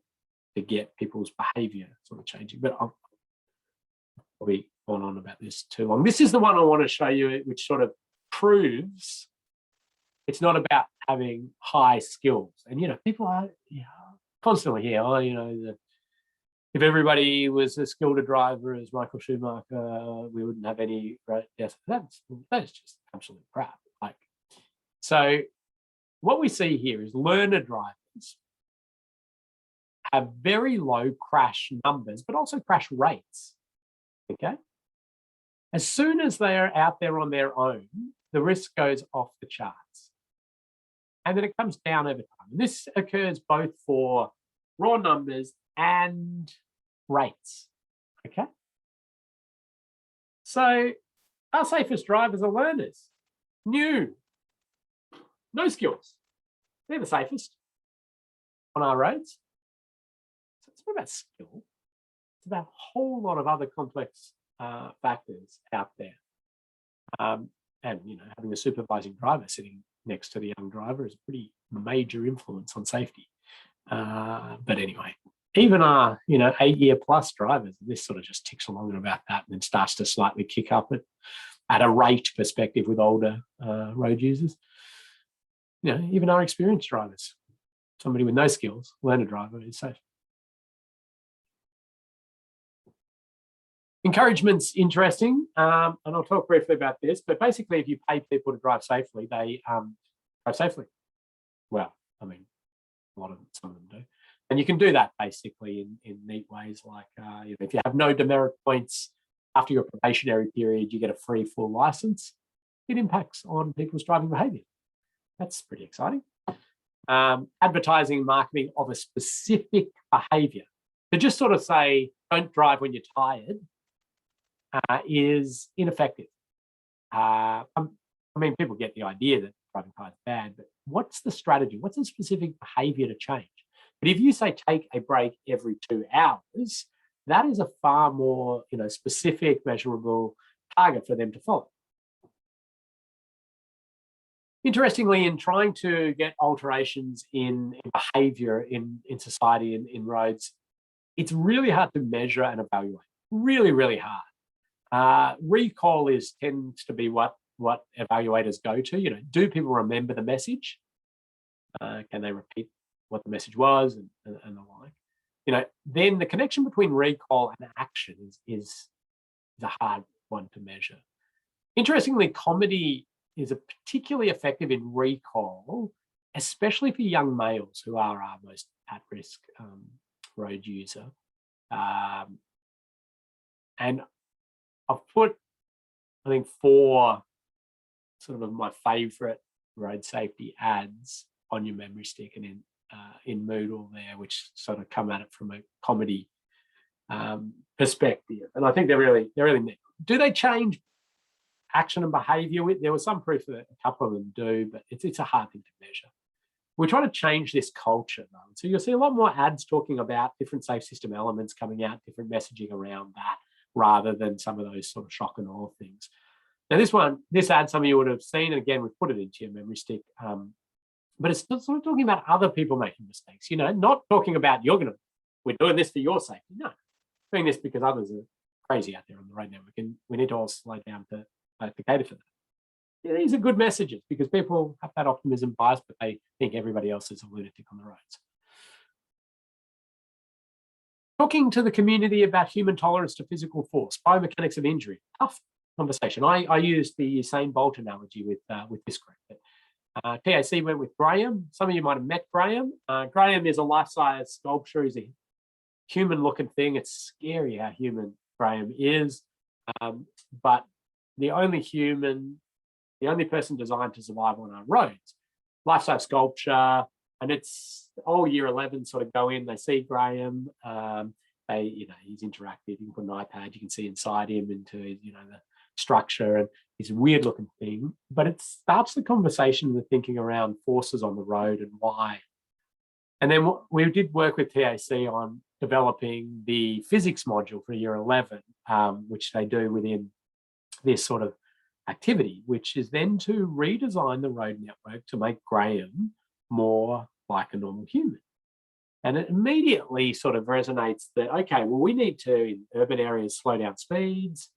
to get people's behaviour sort of changing. But I'll probably gone on about this too long. This is the one I want to show you, which sort of proves it's not about having high skills. And people are constantly here. If everybody was as skilled a driver as Michael Schumacher, we wouldn't have any road deaths. That's just absolute crap. So what we see here is learner drivers have very low crash numbers, but also crash rates. Okay. As soon as they are out there on their own, the risk goes off the charts. And then it comes down over time. And this occurs both for raw numbers and rates. Okay. So our safest drivers are learners, new, no skills. They're the safest on our roads. So it's not about skill. It's about a whole lot of other complex factors out there. And having a supervising driver sitting next to the young driver is a pretty major influence on safety. But anyway, even our 8-year plus drivers, this sort of just ticks along at about that, and then starts to slightly kick up at a rate perspective with older road users. Even our experienced drivers, somebody with no skills, learner driver, is safe. Encouragement's interesting, and I'll talk briefly about this, but basically if you pay people to drive safely, they drive safely. Well, some of them do. And you can do that basically in neat ways, like if you have no demerit points after your probationary period, you get a free full license. It impacts on people's driving behaviour. That's pretty exciting. Advertising and marketing of a specific behaviour. To just sort of say, don't drive when you're tired, is ineffective. People get the idea that driving tired is bad, but what's the strategy? What's the specific behaviour to change? But if you say take a break every 2 hours, that is a far more specific, measurable target for them to follow. Interestingly, in trying to get alterations in behaviour in society and in roads, it's really hard to measure and evaluate. Really, really hard. Recall tends to be what evaluators go to. Do people remember the message? Can they repeat what the message was and the like? Then the connection between recall and action is a hard one to measure. Interestingly, comedy is a particularly effective in recall, especially for young males who are our most at-risk road user. And I've put, I think, 4 sort of my favourite road safety ads on your memory stick and in Moodle there, which sort of come at it from a comedy perspective. And I think they're really neat. Do they change action and behaviour? There was some proof that a couple of them do, but it's a hard thing to measure. We're trying to change this culture though. So you'll see a lot more ads talking about different safe system elements coming out, different messaging around that, rather than some of those sort of shock and awe things. Now this ad, some of you would have seen, and again, we've put it into your memory stick, but it's not sort of talking about other people making mistakes, not talking about we're doing this for your safety. No, doing this because others are crazy out there on the road network, and we need to all slow down to cater for that. Yeah, these are good messages because people have that optimism bias, but they think everybody else is a lunatic on the roads. Talking to the community about human tolerance to physical force, biomechanics of injury, tough conversation. I used the Usain Bolt analogy with this group. TAC went with Graham. Some of you might have met Graham. Graham is a life-size sculpture. He's a human-looking thing. It's scary how human Graham is, but the only person designed to survive on our roads. Life-size sculpture, and it's all year 11 sort of go in, they see Graham, he's interactive, you can put an iPad, you can see inside him into the structure, and it's a weird looking thing, but it starts the conversation, the thinking around forces on the road and why. And then we did work with TAC on developing the physics module for year 11, which they do within this sort of activity, which is then to redesign the road network to make Graham more like a normal human. And it immediately sort of resonates that, okay, well, we need to, in urban areas, slow down speeds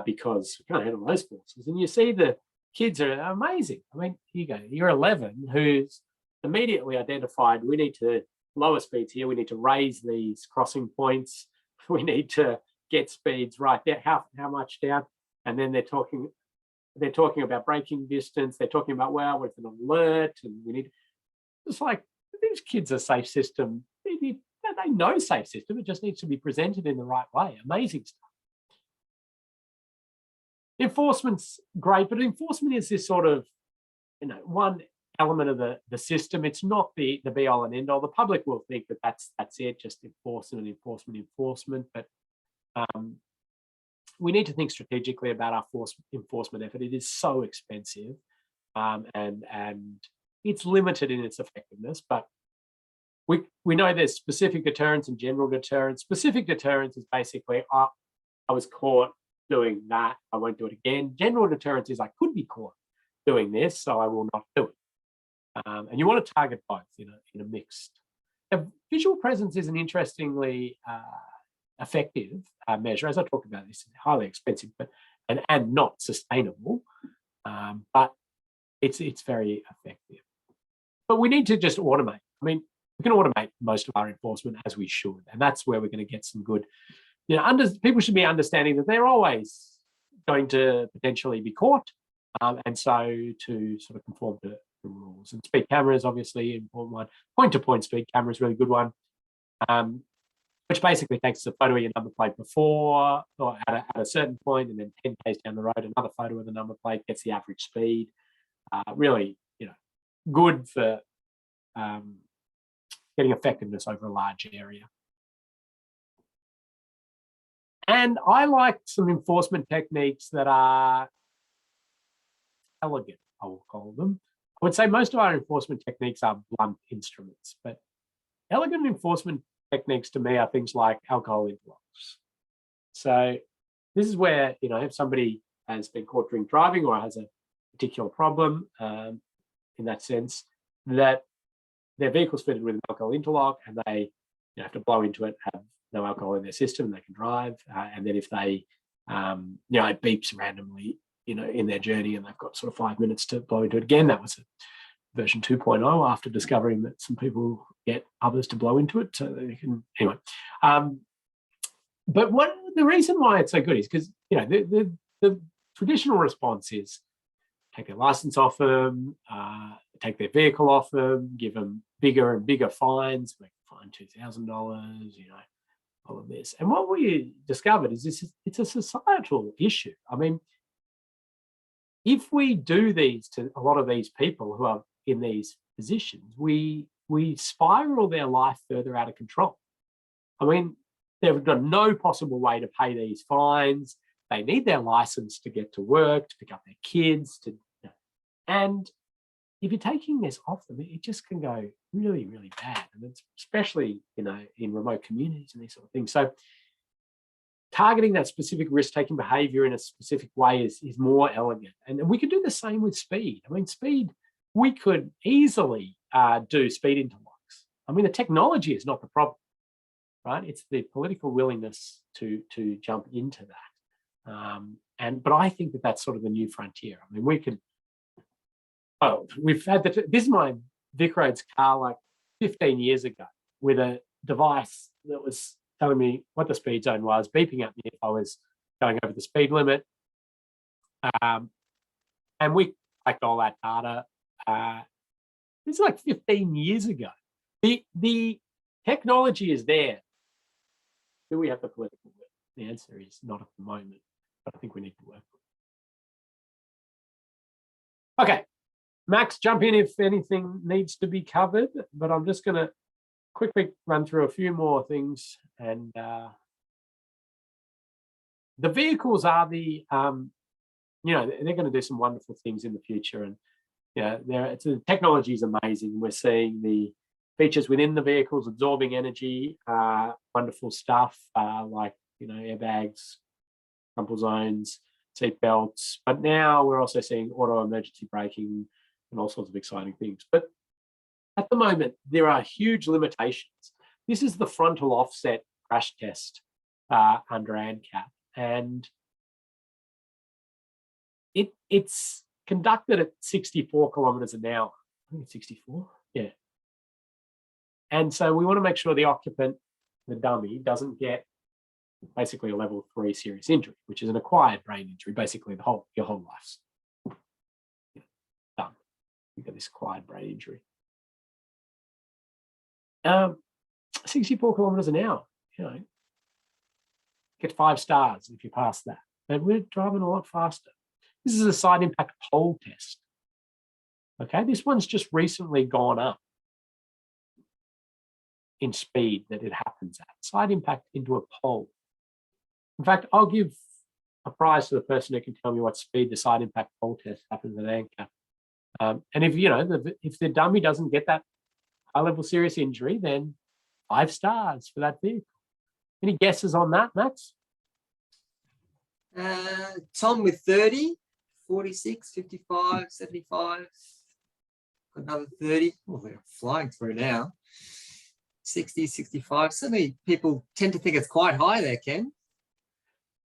because we can't handle those forces. And you see the kids are amazing. I mean, here you go, year 11, who's immediately identified, we need to lower speeds here, we need to raise these crossing points, we need to get speeds right there, how much down? And then they're talking about braking distance, they're talking about, well, what if an alert, and we need, it's like, these kids are safe system, they know safe system, it just needs to be presented in the right way. Amazing stuff. Enforcement's great, but enforcement is this sort of, one element of the system. It's not the be all and end all. The public will think that that's it, just enforcement, but we need to think strategically about our enforcement effort. It is so expensive, and it's limited in its effectiveness, but we know there's specific deterrence and general deterrence. Specific deterrence is basically, I was caught doing that, I won't do it again. General deterrence is I could be caught doing this, so I will not do it. And you want to target both in a mixed. Now, visual presence is an interestingly effective measure. As I talked about, this is highly expensive, but and not sustainable, but it's very effective. But we need to just automate. I mean, we can automate most of our enforcement as we should, and that's where we're going to get some good. People should be understanding that they're always going to potentially be caught, and so to sort of conform to the rules. And speed camera is obviously an important one. Point-to-point speed camera is a really good one, which basically takes a photo of your number plate before or at a certain point, and then 10 k's down the road, another photo of the number plate, gets the average speed. Really, good for getting effectiveness over a large area. And I like some enforcement techniques that are elegant, I will call them. I would say most of our enforcement techniques are blunt instruments, but elegant enforcement techniques to me are things like alcohol interlocks. So this is where, if somebody has been caught drink driving or has a particular problem in that sense, that their vehicle's fitted with an alcohol interlock and they have to blow into it, have no alcohol in their system, they can drive. And then if they, it beeps randomly, in their journey and they've got sort of 5 minutes to blow into it again. That was version 2.0 after discovering that some people get others to blow into it. So they can, anyway. But the reason why it's so good is because, the traditional response is take their license off them, take their vehicle off them, give them bigger and bigger fines, make fine $2,000, all of this. And what we discovered is it's a societal issue. I mean, if we do these to a lot of these people who are in these positions, we spiral their life further out of control. I mean, they've got no possible way to pay these fines. They need their license to get to work, to pick up their kids, and if you're taking this off them, it just can go really, really bad. And it's especially, in remote communities and these sort of things. So targeting that specific risk-taking behavior in a specific way is more elegant. And we could do the same with speed. I mean, speed, we could easily do speed interlocks. I mean, the technology is not the problem, right? It's the political willingness to jump into that. But I think that's sort of the new frontier. I mean, we've had this is my Vic Roads car like 15 years ago with a device that was telling me what the speed zone was, beeping at me if I was going over the speed limit. And we collect all that data. It's like 15 years ago. The technology is there. Do we have the political will? The answer is not at the moment, but I think we need to work on it. Okay, Max, jump in if anything needs to be covered, but I'm just going to quickly run through a few more things. And the vehicles are they're going to do some wonderful things in the future. And the technology is amazing. We're seeing the features within the vehicles absorbing energy, wonderful stuff like airbags, crumple zones, seat belts. But now we're also seeing auto emergency braking and all sorts of exciting things. But at the moment, there are huge limitations. This is the frontal offset crash test under ANCAP, and it's conducted at 64 kilometers an hour. I think it's 64. Yeah. And so we want to make sure the occupant, the dummy, doesn't get basically a level 3 serious injury, which is an acquired brain injury, basically your whole life's done. You've got this acquired brain injury. 64 kilometers an hour, get 5 stars if you pass that. And we're driving a lot faster. This is a side impact pole test. Okay, this one's just recently gone up in speed that it happens at. Side impact into a pole. In fact, I'll give a prize to the person who can tell me what speed the side impact pole test happens at ANCAP. And if the dummy doesn't get that high-level serious injury, then 5 stars for that vehicle. Any guesses on that, Max? Tom with 30, 46, 55, 75. Another 30. Oh, they're flying through now. 60, 65. Certainly people tend to think it's quite high there, Ken.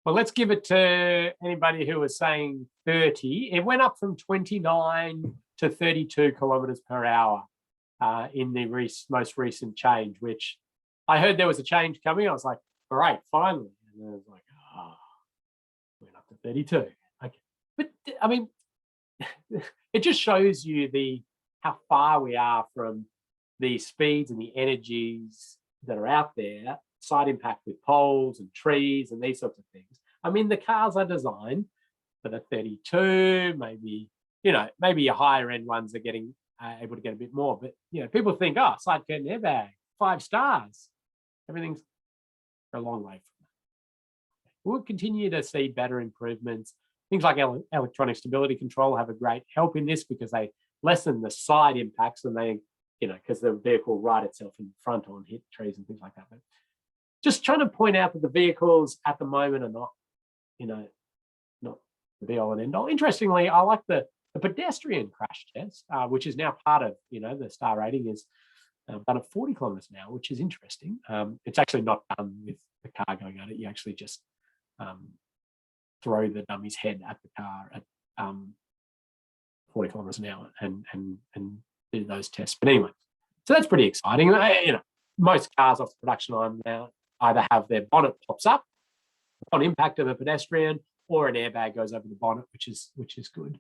Well, let's give it to anybody who was saying 30. It went up from 29 to 32 kilometers per hour in the most recent change, which I heard there was a change coming. I was like, great, finally. And I was like, went up to 32. Okay. But I mean, it just shows you how far we are from the speeds and the energies that are out there, side impact with poles and trees and these sorts of things. I mean, the cars are designed for the 32, maybe your higher end ones are getting able to get a bit more, but people think, side curtain airbag, 5 stars. Everything's a long way from that. We'll continue to see better improvements. Things like electronic stability control have a great help in this because they lessen the side impacts and they, because the vehicle will ride itself in front on hit trees and things like that. But just trying to point out that the vehicles at the moment are not, not the be all and end all. Interestingly, I like the pedestrian crash test, which is now part of, the star rating is done at 40 kilometers an hour, which is interesting. It's actually not done with the car going at it. You actually just throw the dummy's head at the car at 40 kilometers an hour and do those tests. But anyway, so that's pretty exciting. Most cars off the production line now either have their bonnet pops up on impact of a pedestrian or an airbag goes over the bonnet, which is good.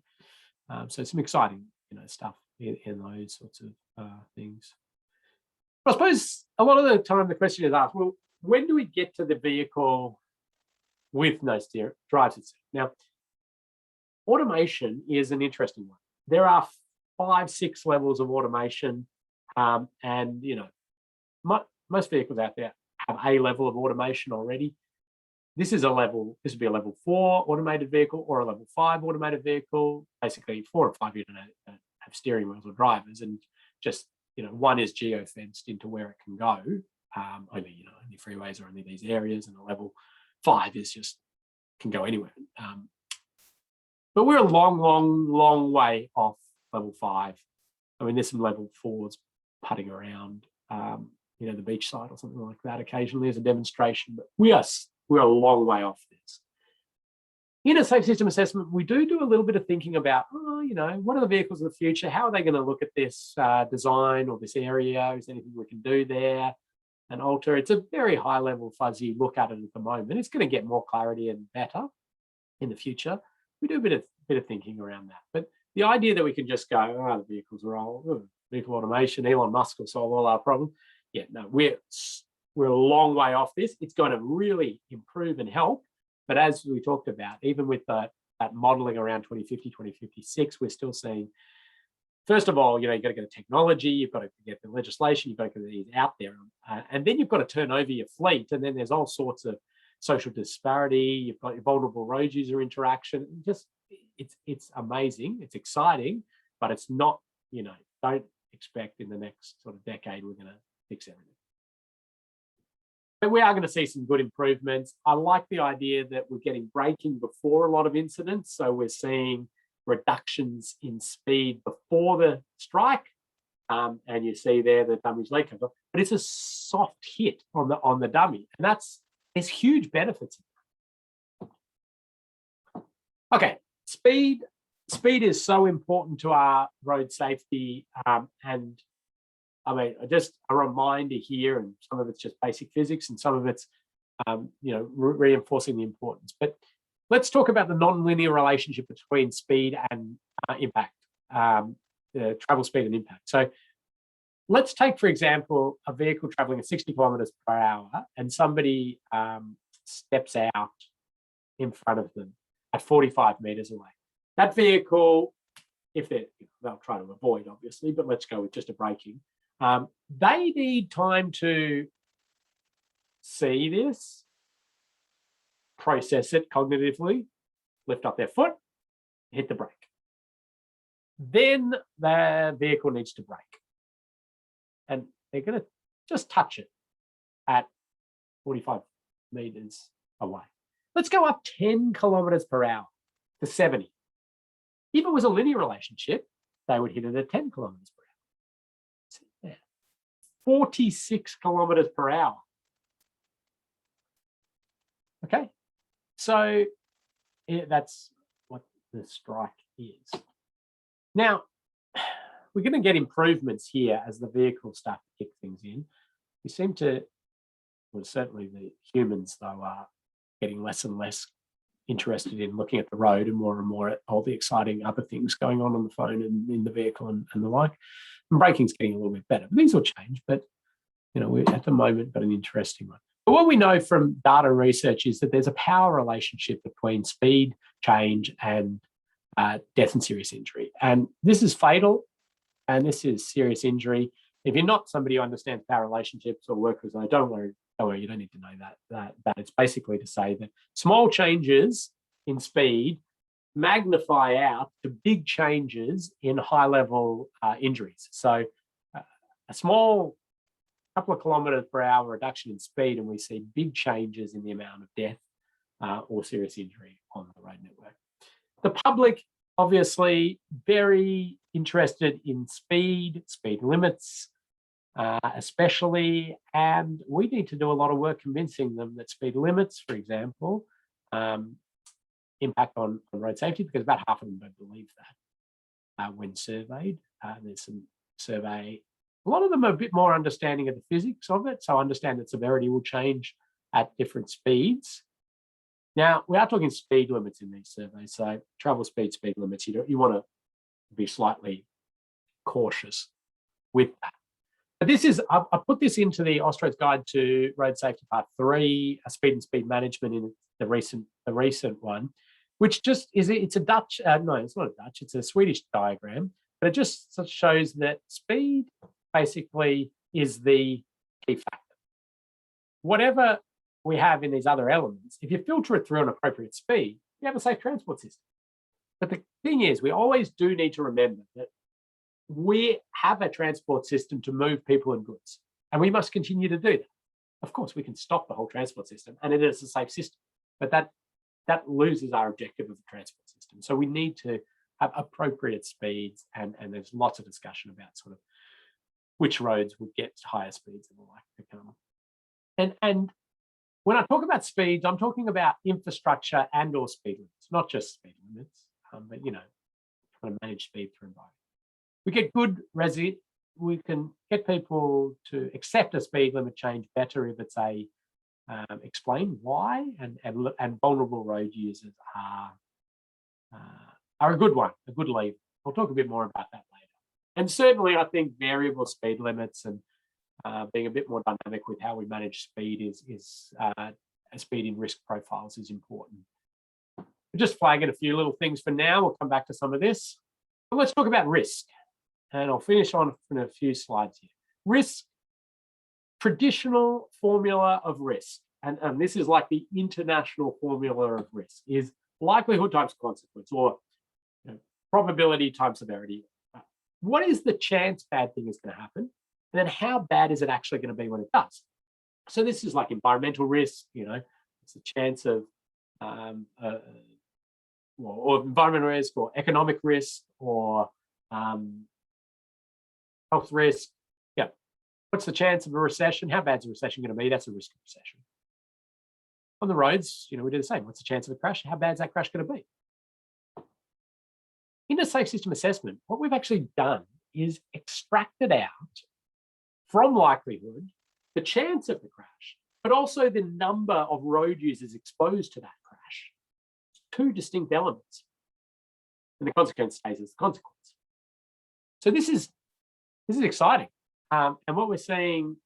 So some exciting, stuff in those sorts of things. I suppose a lot of the time the question is asked, well, when do we get to the vehicle with no drive assist? Now, automation is an interesting one. There are 5, 6 levels of automation, and most vehicles out there have a level of automation already. This would be a level 4 automated vehicle or a level 5 automated vehicle. Basically, 4 and 5 you don't have steering wheels or drivers, and just one is geo-fenced into where it can go. Only freeways or only these areas, and a level 5 is just can go anywhere. But we're a long way off level 5. I mean, there's some level 4s putting around, the beach side or something like that. Occasionally as a demonstration, but we're a long way off this. In a safe system assessment, we do a little bit of thinking about, what are the vehicles of the future? How are they going to look at this design or this area? Is there anything we can do there and alter? It's a very high level fuzzy look at it at the moment. It's going to get more clarity and better in the future. We do a bit of thinking around that. But the idea that we can just go, the vehicles are old, vehicle automation, Elon Musk will solve all our problems. Yeah, no, we're a long way off this. It's going to really improve and help. But as we talked about, even with that modeling around 2050, 2056, we're still seeing, first of all, you've got to get the technology, you've got to get the legislation, you've got to get these out there. And then you've got to turn over your fleet. And then there's all sorts of social disparity. You've got your vulnerable road user interaction. It's amazing. It's exciting, but it's not, don't expect in the next sort of decade we're going to fix everything. But we are going to see some good improvements. I like the idea that we're getting braking before a lot of incidents. So we're seeing reductions in speed before the strike. And you see there the dummy's leg comes off, but it's a soft hit on the dummy. And there's huge benefits. Okay, speed is so important to our road safety. And I mean, just a reminder here, and some of it's just basic physics and some of it's, reinforcing the importance. But let's talk about the non-linear relationship between speed and impact, travel speed and impact. So let's take, for example, a vehicle traveling at 60 kilometers per hour and somebody steps out in front of them at 45 meters away. That vehicle, if they'll try to avoid, obviously, but let's go with just a braking. They need time to see this, process it cognitively, lift up their foot, hit the brake. Then the vehicle needs to brake. And they're going to just touch it at 45 meters away. Let's go up 10 kilometers per hour to 70. If it was a linear relationship, they would hit it at 10 kilometers per hour. 46 kilometers per hour. Okay, so that's what the strike is. Now, we're going to get improvements here as the vehicles start to kick things in. We seem to, well, certainly the humans, though, are getting less and less interested in looking at the road and more at all the exciting other things going on the phone and in the vehicle and the like. And braking's getting a little bit better. But these will change, but we're at the moment got an interesting one. But what we know from data and research is that there's a power relationship between speed change and death and serious injury. And this is fatal, and this is serious injury. If you're not somebody who understands power relationships or work with, don't worry, you don't need to know that. It's basically to say that small changes in speed magnify out to big changes in high-level injuries. So a small couple of kilometers per hour reduction in speed, and we see big changes in the amount of death or serious injury on the road network. The public, obviously, very interested in speed limits, especially, and we need to do a lot of work convincing them that speed limits, for example, impact on road safety, because about half of them don't believe that when surveyed. There's some survey. A lot of them are a bit more understanding of the physics of it, so understand that severity will change at different speeds. Now, we are talking speed limits in these surveys, so travel speed limits. You want to be slightly cautious with that. But this is, I put this into the Austroad's Guide to Road Safety Part 3, Speed and Speed Management in the recent one, which just is, it's a Dutch, no, it's not a Dutch, it's a Swedish diagram, but it just shows that speed basically is the key factor. Whatever we have in these other elements, if you filter it through an appropriate speed, you have a safe transport system. But the thing is, we always do need to remember that we have a transport system to move people and goods, and we must continue to do that. Of course, we can stop the whole transport system, and it is a safe system, but that loses our objective of the transport system. So we need to have appropriate speeds, and there's lots of discussion about sort of which roads would get higher speeds and the like to come. And when I talk about speeds, I'm talking about infrastructure and or speed limits, not just speed limits, but you know, trying to manage speed through environment. We get good we can get people to accept a speed limit change better if it's a explain why, and vulnerable road users are a good one, a good lever. I'll talk a bit more about that later. And certainly, I think variable speed limits and being a bit more dynamic with how we manage speed speed in risk profiles is important. Just flagging a few little things for now. We'll come back to some of this. But let's talk about risk. And I'll finish on in a few slides here. Risk, traditional formula of risk, and this is like the international formula of risk, is likelihood times consequence, or probability times severity. What is the chance bad thing is going to happen? And then how bad is it actually going to be when it does? So this is like environmental risk, it's a chance of or environmental risk, or economic risk, or health risk. Yeah. What's the chance of a recession? How bad is a recession going to be? That's a risk of recession. On the roads, we do the same. What's the chance of a crash? How bad is that crash going to be? In a safe system assessment, what we've actually done is extracted out from likelihood the chance of the crash, but also the number of road users exposed to that crash. Two distinct elements. And the consequence stays as the consequence. So this is exciting. And what we're seeing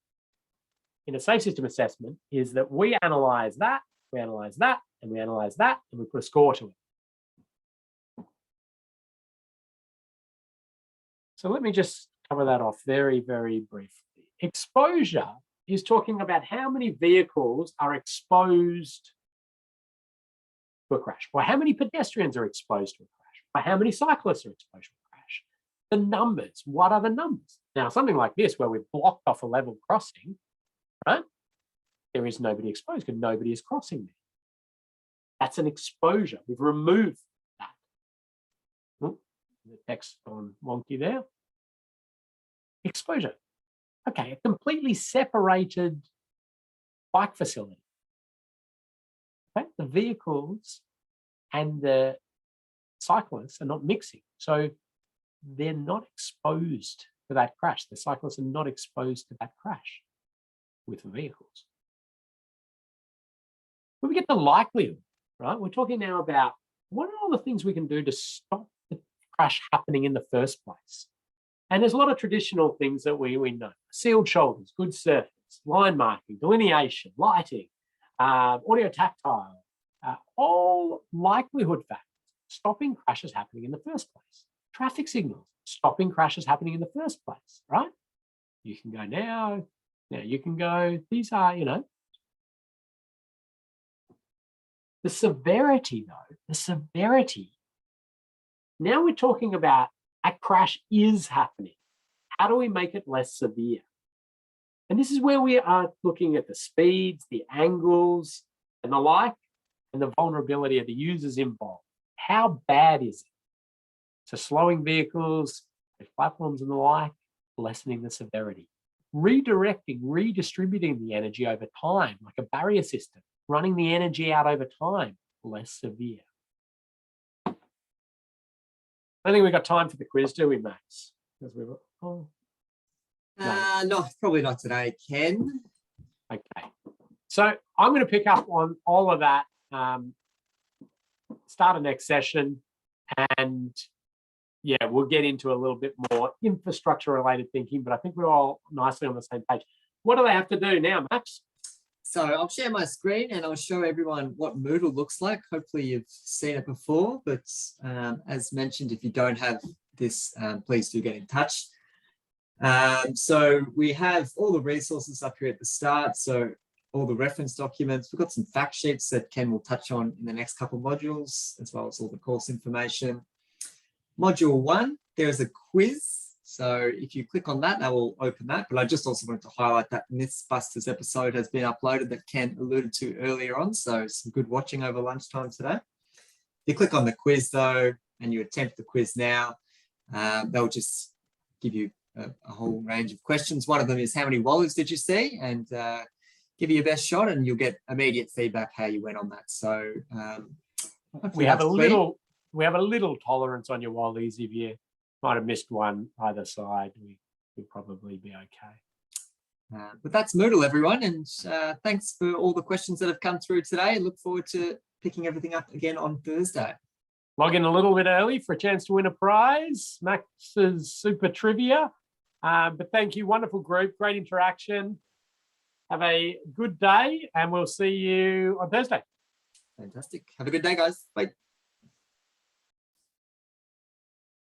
in a safe system assessment is that we analyze that, we analyze that, and we analyze that, and we put a score to it. So let me just cover that off very, very briefly. Exposure is talking about how many vehicles are exposed to a crash, or how many pedestrians are exposed to a crash, or how many cyclists are exposed to a crash. The numbers, what are the numbers? Now, something like this, where we've blocked off a level crossing, right? There is nobody exposed because nobody is crossing there. That's an exposure. We've removed that. Oh, the text on wonky there. Exposure. Okay, a completely separated bike facility. Okay? The vehicles and the cyclists are not mixing. So they're not exposed to that crash. The cyclists are not exposed to that crash with the vehicles. When we get the likelihood, right, we're talking now about what are all the things we can do to stop the crash happening in the first place. And there's a lot of traditional things that we know. Sealed shoulders, good surface, line marking, delineation, lighting, audio tactile, all likelihood factors, stopping crashes happening in the first place. Traffic signals, stopping crashes happening in the first place, right? You can go now you can go, these are, The severity though, now we're talking about a crash is happening. How do we make it less severe? And this is where we are looking at the speeds, the angles, and the like, and the vulnerability of the users involved. How bad is it? So slowing vehicles, platforms and the like, lessening the severity. Redirecting, redistributing the energy over time, like a barrier system, running the energy out over time, less severe. I think we've got time for the quiz, do we, Max? Because we were, no, probably not today, Ken. Okay. So I'm going to pick up on all of that, start a next session, and yeah, we'll get into a little bit more infrastructure related thinking, but I think we're all nicely on the same page. What do they have to do now, Max? So I'll share my screen and I'll show everyone what Moodle looks like. Hopefully you've seen it before, but as mentioned, if you don't have this, please do get in touch. So we have all the resources up here at the start. So all the reference documents, we've got some fact sheets that Ken will touch on in the next couple of modules, as well as all the course information. Module 1, there is a quiz. So if you click on that, that will open that. But I just also wanted to highlight that Mythbusters episode has been uploaded that Ken alluded to earlier on. So some good watching over lunchtime today. You click on the quiz though, and you attempt the quiz now, they'll just give you a whole range of questions. One of them is how many wallies did you see? And give you your best shot and you'll get immediate feedback how you went on that. So we have a little tolerance on your wallies. If you might have missed one either side, we'll probably be okay. But that's Moodle, everyone. And thanks for all the questions that have come through today. Look forward to picking everything up again on Thursday. Log in a little bit early for a chance to win a prize, Max's Super Trivia. But thank you, wonderful group, great interaction. Have a good day and we'll see you on Thursday. Fantastic. Have a good day, guys. Bye.